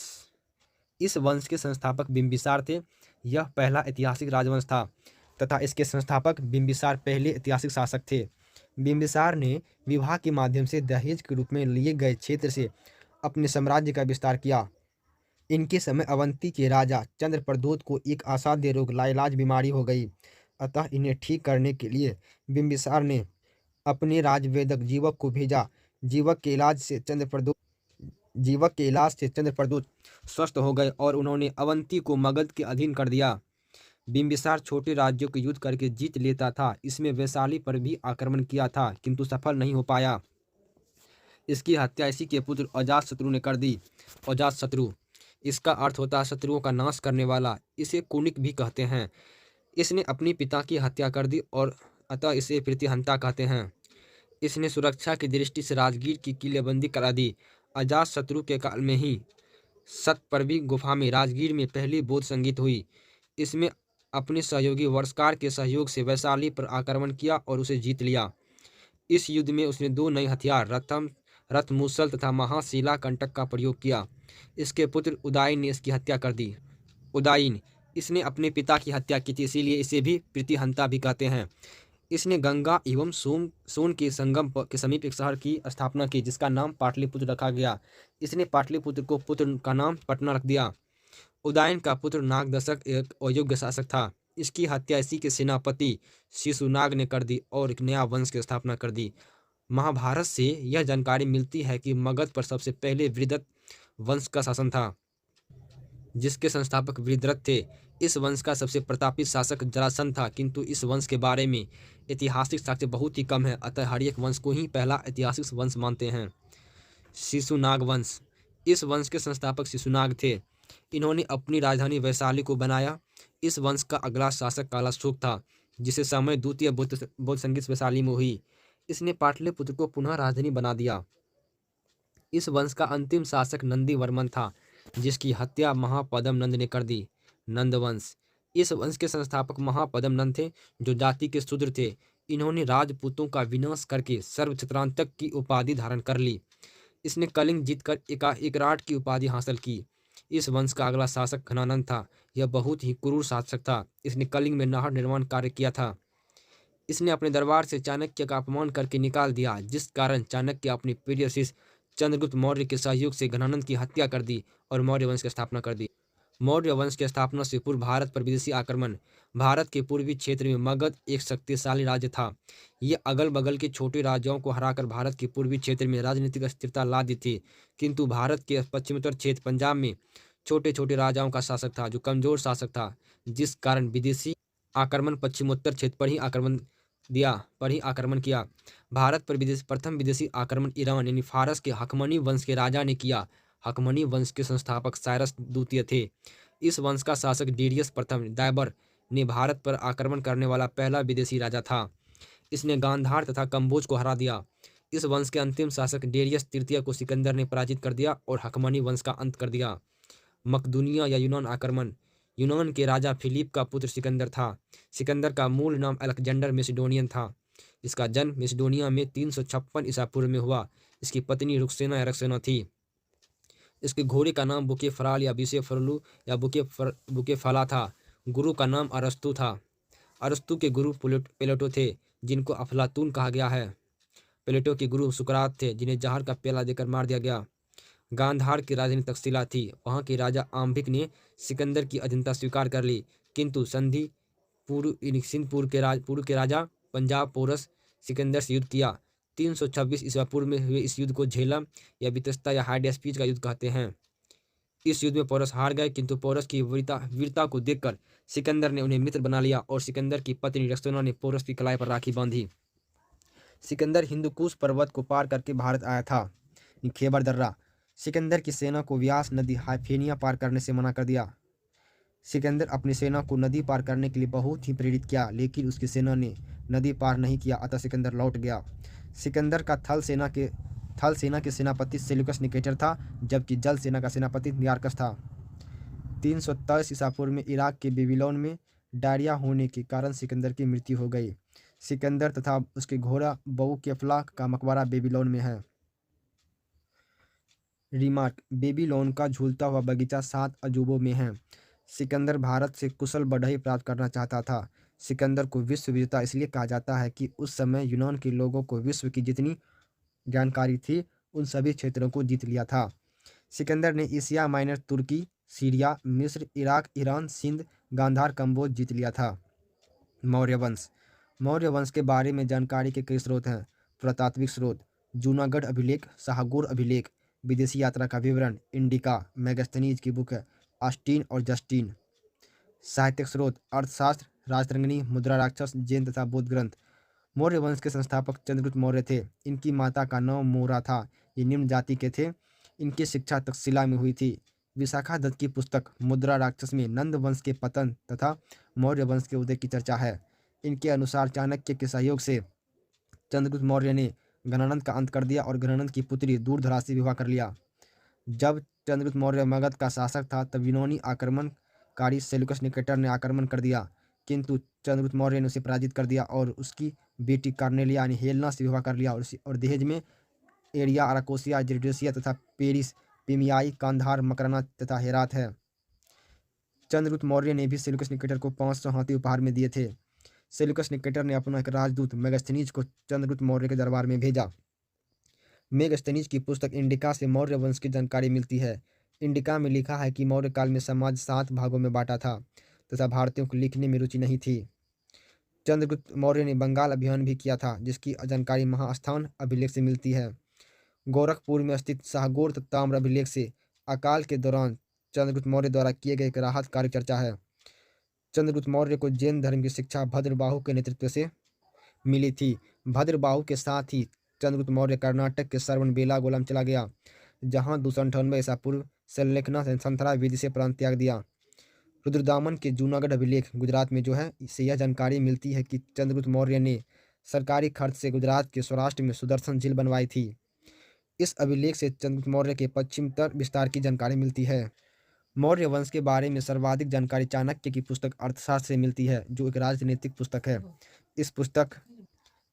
इस वंश के संस्थापक बिंबिसार थे। यह पहला ऐतिहासिक राजवंश था तथा इसके संस्थापक बिंबिसार पहले ऐतिहासिक शासक थे। बिंबिसार ने विवाह के माध्यम से दहेज के रूप में लिए गए क्षेत्र से अपने साम्राज्य का विस्तार किया। इनके समय अवंती के राजा चंद्रप्रद्योत को एक असाध्य रोग लाइलाज बीमारी हो गई। अतः इन्हें ठीक करने के लिए बिंबिसार ने अपने राजवेदक जीवक को भेजा। जीवक के इलाज से चंद्रप्रद्योत स्वस्थ हो गए और उन्होंने अवंती को मगध के अधीन कर दिया। बिंबिसार छोटे राज्यों को युद्ध करके जीत लेता था। इसमें वैशाली पर भी आक्रमण किया था, किंतु सफल नहीं हो पाया। इसकी हत्या इसी के पुत्र अजातशत्रु ने कर दी। अजातशत्रु, इसका अर्थ होता है शत्रुओं का नाश करने वाला। इसे कुनिक भी कहते हैं। इसने अपनी पिता की हत्या कर दी और अतः इसे प्रतिहंता कहते हैं। इसने सुरक्षा की दृष्टि से राजगीर की किलेबंदी करा दी। अजातशत्रु के काल में ही सतपर्वी गुफा में राजगीर में पहली बौद्ध संगीत हुई। इसमें अपने सहयोगी वर्षकार के सहयोग से वैशाली पर आक्रमण किया और उसे जीत लिया। इस युद्ध में उसने 2 नए हथियार रथमूसल तथा महाशिला कंटक का प्रयोग किया। इसके पुत्र उदायन ने इसकी हत्या कर दी। उदायन, इसने अपने पिता की हत्या की थी, इसीलिए इसे भी प्रतिहंता भी कहते हैं। इसने गंगा एवं सोन के संगम के समीप एक शहर की स्थापना की जिसका नाम पाटलिपुत्र रखा गया। इसने पाटलिपुत्र को पुत्र का नाम पटना रख दिया। उदयन का पुत्र नागदशक एक अयोग्य शासक था। इसकी हत्या इसी के सेनापति शिशुनाग ने कर दी और एक नया वंश की स्थापना कर दी। महाभारत से यह जानकारी मिलती है कि मगध पर सबसे पहले वृद्धत वंश का शासन था जिसके संस्थापक वृद्धरथ थे। इस वंश का सबसे प्रतापी शासक जरासंध था, किंतु इस वंश के बारे में ऐतिहासिक साक्ष्य बहुत ही कम है, अतः हर एक वंश को ही पहला ऐतिहासिक वंश मानते हैं। शिशुनाग वंश। इस वंश के संस्थापक शिशुनाग थे। इन्होंने अपनी राजधानी वैशाली को बनाया। इस वंश का अगला शासक कालाशोक था जिसे समय द्वितीय बौद्ध संगीत वैशाली में हुई। इसने पाटलिपुत्र को पुनः राजधानी बना दिया। इस वंश का अंतिम शासक नंदीवर्मन था जिसकी हत्या महापद्म नंद ने कर दी। नंद वंश। इस वंश के संस्थापक महापद्म नंद थे जो जाति के शूद्र थे। इन्होंने राजपूतों का विनाश करके सर्वक्षत्रांतक की उपाधि धारण कर ली। इसने कलिंग जीतकर एकराट की उपाधि हासिल की। इस वंश का अगला शासक घनानंद था। यह बहुत ही क्रूर शासक था। इसने कलिंग में नहर निर्माण कार्य किया था। इसने अपने दरबार से चाणक्य का अपमान करके निकाल दिया जिस कारण चाणक्य अपने प्रिय शिष्य चंद्रगुप्त मौर्य के सहयोग से घनानंद की हत्या कर दी और मौर्य वंश की स्थापना कर दी। मौर्य वंश की स्थापना से पूर्व भारत पर विदेशी आक्रमण। भारत के पूर्वी क्षेत्र में मगध एक शक्तिशाली राज्य था। ये अगल बगल के छोटे राज्यों को हराकर भारत के पूर्वी क्षेत्र में राजनीतिक स्थिरता ला दी थी, किंतु भारत के पश्चिमोत्तर क्षेत्र पंजाब में छोटे छोटे राजाओं का शासक था जो कमजोर शासक था, जिस कारण विदेशी आक्रमण पश्चिमोत्तर क्षेत्र पर ही आक्रमण किया। भारत पर प्रथम विदेशी आक्रमण ईरान यानी फारस के हकमनी वंश के राजा ने किया। हकमनी वंश के संस्थापक साइरस द्वितीय थे। इस वंश का शासक डेरियस प्रथम दाइबर ने भारत पर आक्रमण करने वाला पहला विदेशी राजा था। इसने गांधार तथा कंबोज को हरा दिया। इस वंश के अंतिम शासक डेरियस तृतीय को सिकंदर ने पराजित कर दिया और हकमनी वंश का अंत कर दिया। मकदूनिया या यूनान आक्रमण। यूनान के राजा फिलिप का पुत्र सिकंदर था। सिकंदर का मूल नाम अलेक्जेंडर मैसिडोनियन था। इसका जन्म मैसिडोनिया में 356 ईसा पूर्व में हुआ। इसकी पत्नी रुक्सेना या रक्सेना थी। इसके घोड़े का नाम बुके फराल या बिसे फरलू या बुके फला था। गुरु का नाम अरस्तु था। अरस्तु के गुरु प्लेटो थे जिनको अफलातून कहा गया है। प्लेटो के गुरु सुकरात थे जिन्हें जहर का प्याला देकर मार दिया गया। गांधार की राजधानी तक्षशिला थी। वहां के राजा आम्भिक ने सिकंदर की अधीनता स्वीकार कर ली, किंतु संधि पूर्व के राजा पंजाब पोरस सिकंदर से युद्ध किया। 326 ईसा पूर्व में हुए इस युद्ध को झेलम या बितस्ता या हाइडेस्पीच का युद्ध कहते हैं। इस युद्ध में पोरस हार गए, किंतु पोरस की वीरता को देखकर सिकंदर ने उन्हें मित्र बना लिया और सिकंदर की पत्नी रक्सोना ने पोरस की कलाई पर राखी बांधी। सिकंदर हिंदुकुश पर्वत को पार करके भारत आया था। खैबर दर्रा। सिकंदर की सेना को व्यास नदी हाइफेनिया पार करने से मना कर दिया। सिकंदर अपनी सेना को नदी पार करने के लिए बहुत ही प्रेरित किया, लेकिन उसकी सेना ने नदी पार नहीं किया, अतः सिकंदर लौट गया। सिकंदर का थल सेना के सेनापति सेल्यूकस निकेटर था, जबकि जल सेना का सेनापति नियार्कस था। 323 ईसा पूर्व में इराक के बेबीलोन में डायरिया होने के कारण सिकंदर की मृत्यु हो गई। सिकंदर तथा उसके घोड़ा बऊ केफला का मकबरा बेबीलोन में है। रिमार्क: बेबीलोन का झूलता हुआ बगीचा 7 अजूबों में है। सिकंदर भारत से कुशल बढ़ई प्राप्त करना चाहता था। सिकंदर को विश्व विजेता इसलिए कहा जाता है कि उस समय यूनान के लोगों को विश्व की जितनी जानकारी थी उन सभी क्षेत्रों को जीत लिया था। सिकंदर ने एशिया माइनर, तुर्की, सीरिया, मिस्र, इराक, ईरान, सिंध, गांधार, कंबोज जीत लिया था। मौर्य वंश। मौर्य वंश के बारे में जानकारी के कई स्रोत हैं। पुरातात्विक स्रोत: जूनागढ़ अभिलेख, शाहगोर अभिलेख। विदेशी यात्रा का विवरण: इंडिका, मैगस्थनीज की बुक है, ऑस्टिन और जस्टिन। साहित्यिक स्रोत: अर्थशास्त्र, राजतरंगिणी, मुद्रा राक्षस, जैन तथा बौद्ध ग्रंथ। मौर्य वंश के संस्थापक चंद्रगुप्त मौर्य थे। इनकी माता का नाम मोरा था। ये निम्न जाति के थे। इनकी शिक्षा तक्षशिला में हुई थी। विशाखा दत्त की पुस्तक मुद्रा राक्षस में नंद वंश के पतन तथा मौर्य वंश के उदय की चर्चा है। इनके अनुसार चाणक्य के सहयोग से चंद्रगुप्त मौर्य ने घनानंद का अंत कर दिया और घनानंद की पुत्री दूरधरा से विवाह कर लिया। जब चंद्रगुप्त मौर्य मगध का शासक था तब यूनानी आक्रमणकारी सेल्यूकस निकेटर ने आक्रमण कर दिया, किंतु चंद्रगुप्त मौर्य ने उसे पराजित कर दिया और उसकी बेटी कार्नेलिया यानी हेलेना से विवाह कर लिया और दहेज में एरिया, अराकोसिया, जेरुडेसिया तथा पेरिस, पिमियाई, कांधार, मकराना तथा हेरात है। चंद्रगुप्त मौर्य ने भी सेल्यूकस निकेटर को 500 हाथी उपहार में दिए थे। सेल्यूकस निकेटर ने अपना एक राजदूत मेगास्थनीज को चंद्रगुप्त मौर्य के दरबार में भेजा। मेगास्थनीज की पुस्तक इंडिका से मौर्य वंश की जानकारी मिलती है। इंडिका में लिखा है कि मौर्य काल में समाज 7 भागों में बांटा था तथा भारतीयों को लिखने में रुचि नहीं थी। चंद्रगुप्त मौर्य ने बंगाल अभियान भी किया था, जिसकी जानकारी महास्थान अभिलेख से मिलती है। गोरखपुर में स्थित शाहगोर ताम्र अभिलेख से अकाल के दौरान चंद्रगुप्त मौर्य द्वारा किए गए एक राहत कार्य चर्चा है। चंद्रगुप्त मौर्य को जैन धर्म की शिक्षा भद्रबाहु के नेतृत्व से मिली थी। भद्रबाहु के साथ ही चंद्रगुप्त मौर्य कर्नाटक के श्रवणबेलागोला चला गया, जहां 298 ईसा पूर्व संलेखना संथरा विधि से प्राण त्याग दिया। रुद्रदामन के जूनागढ़ अभिलेख गुजरात में जो है, इससे यह जानकारी मिलती है कि चंद्रगुप्त मौर्य ने सरकारी खर्च से गुजरात के सौराष्ट्र में सुदर्शन झील बनवाई थी। इस अभिलेख से चंद्रगुप्त मौर्य के पश्चिमोत्तर विस्तार की जानकारी मिलती है। मौर्य वंश के बारे में सर्वाधिक जानकारी चाणक्य की पुस्तक अर्थशास्त्र से मिलती है, जो एक राजनीतिक पुस्तक है। इस पुस्तक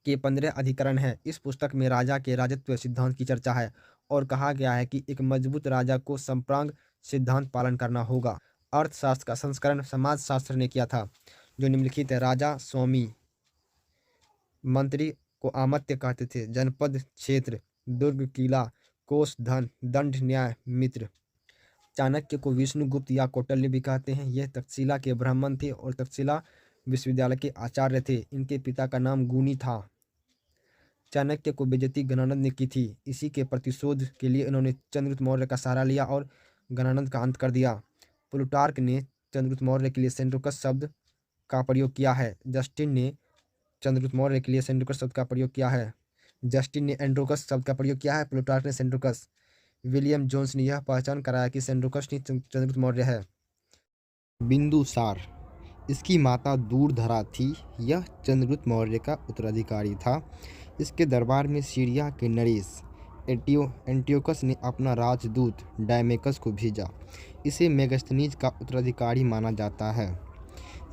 के 15 अधिकरण हैं। इस पुस्तक में राजा के राजत्व सिद्धांत की चर्चा है और कहा गया है कि एक मजबूत राजा को संप्रांग सिद्धांत पालन करना होगा। अर्थशास्त्र का संस्करण समाजशास्त्र ने किया था, जो निम्नलिखित है। राजा स्वामी, मंत्री को आमत्य कहते थे, जनपद, क्षेत्र, दुर्ग, किला, कोष, धन, दंड, न्याय, मित्र। चाणक्य को विष्णुगुप्त या कौटिल्य भी कहते हैं। यह तक्षशिला के ब्राह्मण थे और तक्षशिला विश्वविद्यालय के आचार्य थे। इनके पिता का नाम गुनी था। चाणक्य को बेइज्जती गणानंद ने की थी। इसी के प्रतिशोध के लिए इन्होंने चंद्रगुप्त मौर्य का सहारा लिया और गणानंद का अंत कर दिया। प्लूटार्क ने चंद्रगुप्त मौर्य के लिए सेंड्रोकस शब्द का प्रयोग किया है। जस्टिन ने चंद्रगुप्त मौर्य के लिए सेंड्रोकस शब्द का प्रयोग किया है। जस्टिन ने एंड्रोकस शब्द का प्रयोग किया है, प्लूटार्क ने सेंड्रोकस। विलियम जोन्स ने यह पहचान कराया कि सेंड्रोकस ही चंद्रगुप्त मौर्य है। बिंदुसार, इसकी माता दूरधरा थी। यह चंद्रगुप्त मौर्य का उत्तराधिकारी था। इसके दरबार में सीरिया के नरेश एंटियोकस ने अपना राजदूत डायमेकस को भेजा। इसे मेगास्थनीज का उत्तराधिकारी माना जाता है।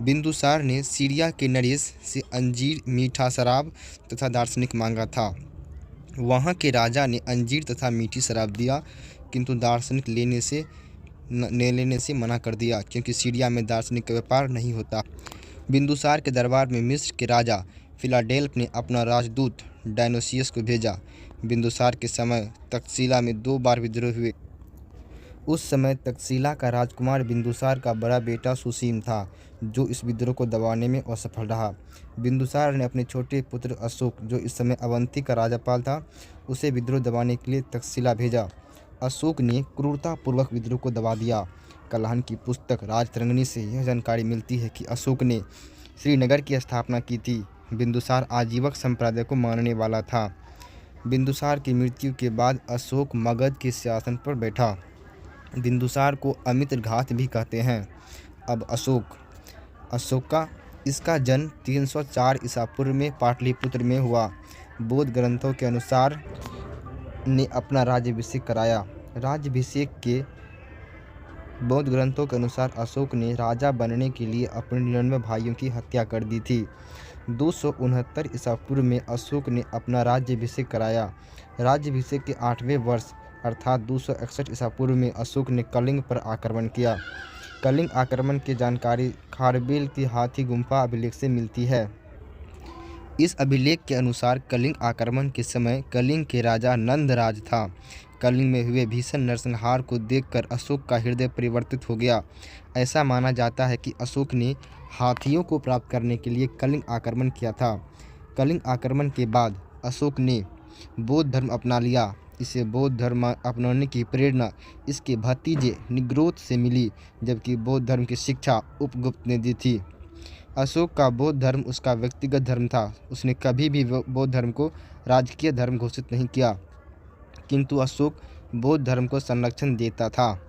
बिंदुसार ने सीरिया के नरेश से अंजीर, मीठा शराब तथा दार्शनिक मांगा था। वहाँ के राजा ने अंजीर तथा मीठी शराब दिया, किंतु दार्शनिक लेने से मना कर दिया, क्योंकि सीरिया में दार्शनिक का व्यापार नहीं होता। बिंदुसार के दरबार में मिस्र के राजा फिलाडेल्फ ने अपना राजदूत डायनोसियस को भेजा। बिंदुसार के समय तक्षशिला में 2 बार विद्रोह हुए। उस समय तक्षशिला का राजकुमार बिंदुसार का बड़ा बेटा सुसीम था, जो इस विद्रोह को दबाने में असफल रहा। बिंदुसार ने अपने छोटे पुत्र अशोक, जो इस समय अवंती का राज्यपाल था, उसे विद्रोह दबाने के लिए तक्षशिला भेजा। अशोक ने क्रूरतापूर्वक विद्रोह को दबा दिया। कल्हण की पुस्तक राजतरंगिणी से यह जानकारी मिलती है कि अशोक ने श्रीनगर की स्थापना की थी। बिंदुसार आजीवक संप्रदाय को मानने वाला था। बिंदुसार की मृत्यु के बाद अशोक मगध के शासन पर बैठा। बिंदुसार को अमित्रघात भी कहते हैं। अब अशोका इसका जन्म 304 ईसा पूर्व में पाटलिपुत्र में हुआ। बौद्ध ग्रंथों के अनुसार ने अपना राज्याभिषेक कराया। बौद्ध ग्रंथों के अनुसार अशोक ने राजा बनने के लिए अपने 99 भाइयों की हत्या कर दी थी। 269 ईसा पूर्व में अशोक ने अपना राज्याभिषेक कराया। राज्याभिषेक के 8वें वर्ष अर्थात 261 ईसा पूर्व में अशोक ने कलिंग पर आक्रमण किया। कलिंग आक्रमण की जानकारी खारबेल की हाथी गुम्फा अभिलेख से मिलती है। इस अभिलेख के अनुसार कलिंग आक्रमण के समय कलिंग के राजा नंदराज था। कलिंग में हुए भीषण नरसंहार को देखकर अशोक का हृदय परिवर्तित हो गया। ऐसा माना जाता है कि अशोक ने हाथियों को प्राप्त करने के लिए कलिंग आक्रमण किया था। कलिंग आक्रमण के बाद अशोक ने बौद्ध धर्म अपना लिया। इसे बौद्ध धर्म अपनाने की प्रेरणा इसके भतीजे निग्रोध से मिली, जबकि बौद्ध धर्म की शिक्षा उपगुप्त ने दी थी। अशोक का बौद्ध धर्म उसका व्यक्तिगत धर्म था। उसने कभी भी बौद्ध धर्म को राजकीय धर्म घोषित नहीं किया, किंतु अशोक बौद्ध धर्म को संरक्षण देता था।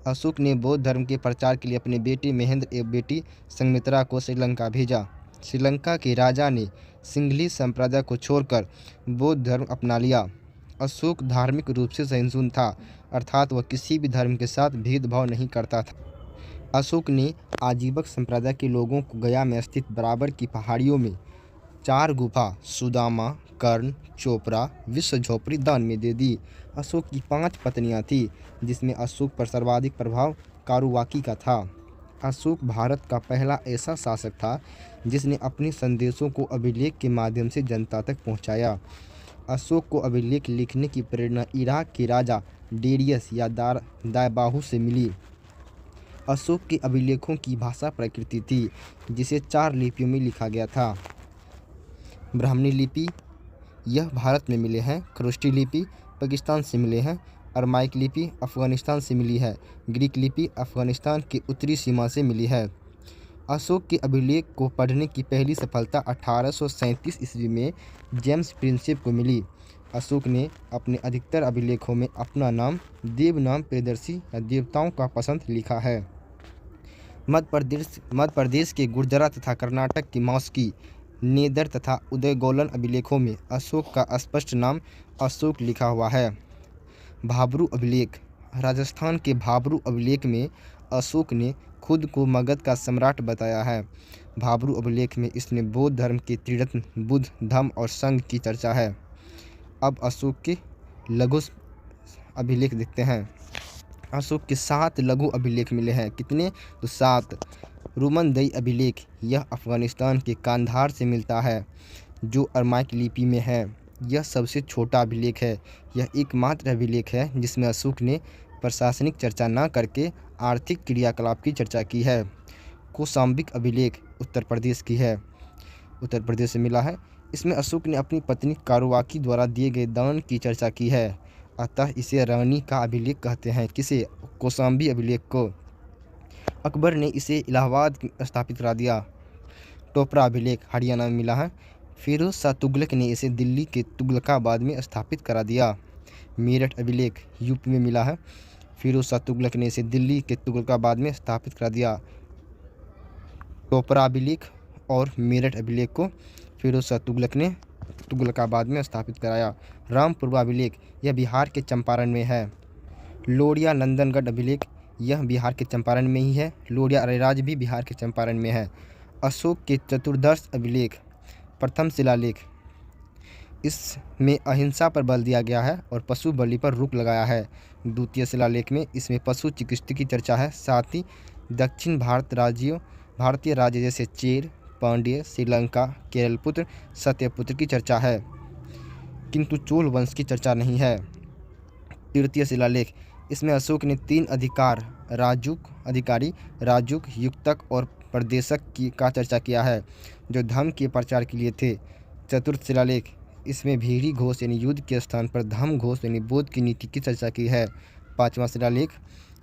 अशोक ने बौद्ध धर्म के प्रचार के लिए अपने बेटे महेंद्र एवं बेटी संघमित्रा को श्रीलंका भेजा। श्रीलंका के राजा ने सिंघली संप्रदाय को छोड़कर बौद्ध धर्म अपना लिया। अशोक धार्मिक रूप से सहिष्णु था, अर्थात वह किसी भी धर्म के साथ भेदभाव नहीं करता था। अशोक ने आजीवक संप्रदाय के लोगों को गया में स्थित बराबर की पहाड़ियों में 4 गुफा सुदामा, कर्ण, चोपड़ा, विश्व झोपड़ी दान में दे दी। अशोक की 5 पत्नियां थीं, जिसमें अशोक पर सर्वाधिक प्रभाव कारुवाकी का था। अशोक भारत का पहला ऐसा शासक था जिसने अपने संदेशों को अभिलेख के माध्यम से जनता तक पहुंचाया। अशोक को अभिलेख लिखने की प्रेरणा इराक के राजा डेरियस या दायबाहु से मिली। अशोक के अभिलेखों की भाषा प्रकृति थी, जिसे 4 लिपियों में लिखा गया था। ब्राह्मणी लिपि, यह भारत में मिले हैं। खरोष्टी लिपि पाकिस्तान से मिले हैं। अरमाइक लिपि अफ़गानिस्तान से मिली है। ग्रीक लिपि अफ़गानिस्तान की उत्तरी सीमा से मिली है। अशोक के अभिलेख को पढ़ने की पहली सफलता 1837 ईस्वी में जेम्स प्रिंसेप को मिली। अशोक ने अपने अधिकतर अभिलेखों में अपना नाम देवनाम प्रियदर्शी या देवताओं का पसंद लिखा है। मध्य प्रदेश के गुर्जरा तथा कर्नाटक के मौसकी, नेदर तथा उदयगोलन अभिलेखों में अशोक का स्पष्ट नाम अशोक लिखा हुआ है। भाबरू अभिलेख, राजस्थान के भाबरू अभिलेख में अशोक ने खुद को मगध का सम्राट बताया है। भाबरू अभिलेख में इसमें बौद्ध धर्म के त्रिरत्न बुद्ध, धम्म और संघ की चर्चा है। अब अशोक के लघु अभिलेख देखते हैं। अशोक के 7 लघु अभिलेख मिले हैं। कितने? तो 7। रुमनदई अभिलेख, यह अफ़गानिस्तान के कांधार से मिलता है, जो अरमाइक लिपि में है। यह सबसे छोटा अभिलेख है। यह एकमात्र अभिलेख है जिसमें अशोक ने प्रशासनिक चर्चा न करके आर्थिक क्रियाकलाप की चर्चा की है। कौशाम्बिक अभिलेख उत्तर प्रदेश की है, उत्तर प्रदेश से मिला है। इसमें अशोक ने अपनी पत्नी कारुवाकी द्वारा दिए गए दान की चर्चा की है, अतः इसे रानी का अभिलेख कहते हैं। किसे? कौशाम्बी अभिलेख को। अकबर ने इसे इलाहाबाद स्थापित करा दिया। टोपरा अभिलेख हरियाणा में मिला है। फिरोज शाह तुगलक ने इसे दिल्ली के तुगलकाबाद में स्थापित करा दिया। मेरठ अभिलेख यूपी में मिला है। फिरोज शाह तुगलक ने इसे दिल्ली के तुगलकाबाद में स्थापित करा दिया। टोपरा अभिलेख और मेरठ अभिलेख को फिरोज शाह तुगलक ने तुगलकाबाद में स्थापित कराया। रामपुरवा अभिलेख, यह बिहार के चंपारण में है। लोरिया नंदनगढ़ अभिलेख, यह बिहार के चंपारण में ही है। लोरिया अरेराज भी बिहार के चंपारण में है। अशोक के चतुर्दश अभिलेख, प्रथम शिलालेख, इसमें अहिंसा पर बल दिया गया है और पशु बलि पर रोक लगाया है। द्वितीय शिलालेख में इसमें पशु चिकित्सा की चर्चा है। साथ ही दक्षिण भारतीय राज्य जैसे चेर, पांड्य, श्रीलंका, केरलपुत्र, सत्यपुत्र की चर्चा है, किंतु चोल वंश की चर्चा नहीं है। तृतीय शिलालेख, इसमें अशोक ने 3 अधिकारी राजुक, युक्तक और प्रदेशक का चर्चा किया है, जो धर्म के प्रचार के लिए थे। चतुर्थ शिलालेख, इसमें भीरी घोष यानी युद्ध के स्थान पर धम्म घोष यानी बोध की नीति की चर्चा की है। 5वां शिलालेख,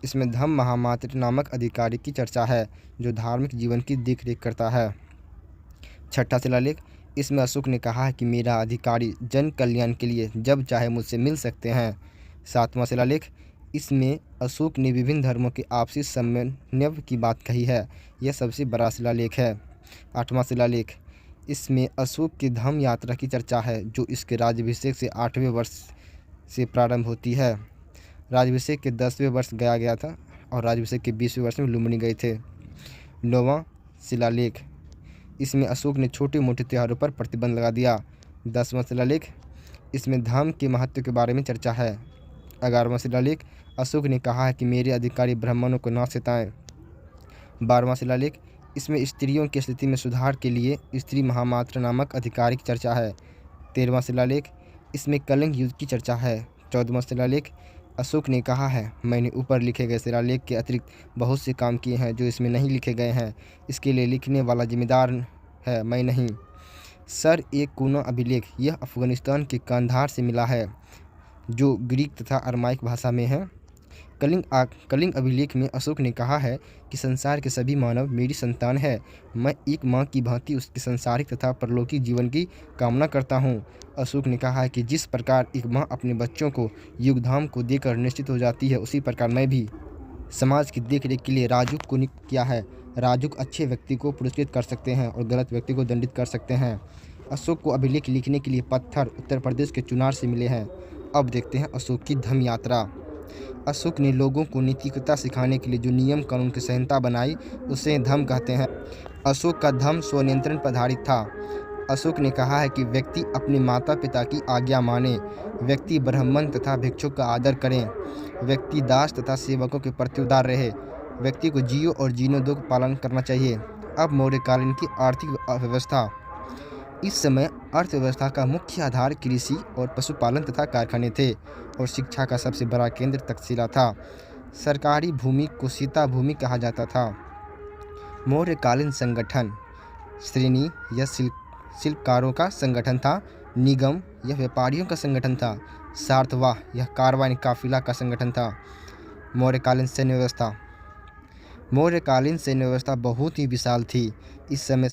इसमें धम्म महामात्र नामक अधिकारी की चर्चा है, जो धार्मिक जीवन की देखरेख करता है। 6ठा शिलालेख, इसमें अशोक ने कहा है कि मेरा अधिकारी जन कल्याण के लिए जब चाहे मुझसे मिल सकते हैं। 7वां शिलालेख, इसमें अशोक ने विभिन्न धर्मों के आपसी समन्वय की बात कही है। यह सबसे बड़ा शिलालेख है। 8वां शिलालेख, इसमें अशोक की धम्म यात्रा की चर्चा है, जो इसके राज्याभिषेक से 8वें वर्ष से प्रारंभ होती है। राज्याभिषेक के 10वें वर्ष गया था और राज्याभिषेक के 20वें वर्ष में लुम्बिनी गए थे। 9वां शिलालेख, इसमें अशोक ने छोटे मोटे त्योहारों पर प्रतिबंध लगा दिया। 10वां शिलालेख, इसमें धर्म के महत्व के बारे में चर्चा है। 11वां शिलालेख, अशोक ने कहा है कि मेरे अधिकारी ब्राह्मणों को न सताएं। 12वां शिलालेख, इसमें स्त्रियों की स्थिति में सुधार के लिए स्त्री महामात्र नामक अधिकारी की चर्चा है। 13वां शिलालेख, इसमें कलिंग युद्ध की चर्चा है। 14वां शिलालेख, अशोक ने कहा है मैंने ऊपर लिखे गए शिलालेख के अतिरिक्त बहुत से काम किए हैं जो इसमें नहीं लिखे गए हैं। इसके लिए लिखने वाला जिम्मेदार है, मैं नहीं। सर ए कूना अभिलेख, यह अफ़गानिस्तान के कांधार से मिला है, जो ग्रीक तथा अरमाइक भाषा में है। कलिंग अभिलेख में अशोक ने कहा है कि संसार के सभी मानव मेरी संतान है। मैं एक माँ की भांति उसके सांसारिक तथा परलौकिक जीवन की कामना करता हूँ। अशोक ने कहा है कि जिस प्रकार एक माँ अपने बच्चों को युगधाम को देकर निश्चित हो जाती है, उसी प्रकार मैं भी समाज की देखरेख के लिए राजुक को नियुक्त किया है। राजुक अच्छे व्यक्ति को पुरस्कृत कर सकते हैं और गलत व्यक्ति को दंडित कर सकते हैं। अशोक को अभिलेख लिखने के लिए पत्थर उत्तर प्रदेश के चुनार से मिले हैं। अब देखते हैं अशोक की धम्म यात्रा। अशोक ने लोगों को नैतिकता सिखाने के लिए जो नियम कानून की संहिता बनाई, उसे धम्म कहते हैं। अशोक का धम्म स्वनियंत्रण पर आधारित था। अशोक ने कहा है कि व्यक्ति अपने माता पिता की आज्ञा माने, व्यक्ति ब्राह्मण तथा भिक्षुक का आदर करें, व्यक्ति दास तथा सेवकों के प्रति उदार रहे, व्यक्ति को जियो और जीने दो का पालन करना चाहिए। अब मौर्यकालीन की आर्थिक व्यवस्था। इस समय अर्थव्यवस्था का मुख्य आधार कृषि और पशुपालन तथा कारखाने थे और शिक्षा का सबसे बड़ा केंद्र तक्षशिला था। सरकारी भूमि को सीता भूमि कहा जाता था। मौर्यकालीन संगठन। श्रेणी यह शिल्पकारों का संगठन था। निगम यह व्यापारियों का संगठन था। सार्थवाह यह कारवां काफिला का संगठन था। मौर्यकालीन सैन्य व्यवस्था। मौर्यकालीन सैन्य व्यवस्था बहुत ही विशाल थी। इस समय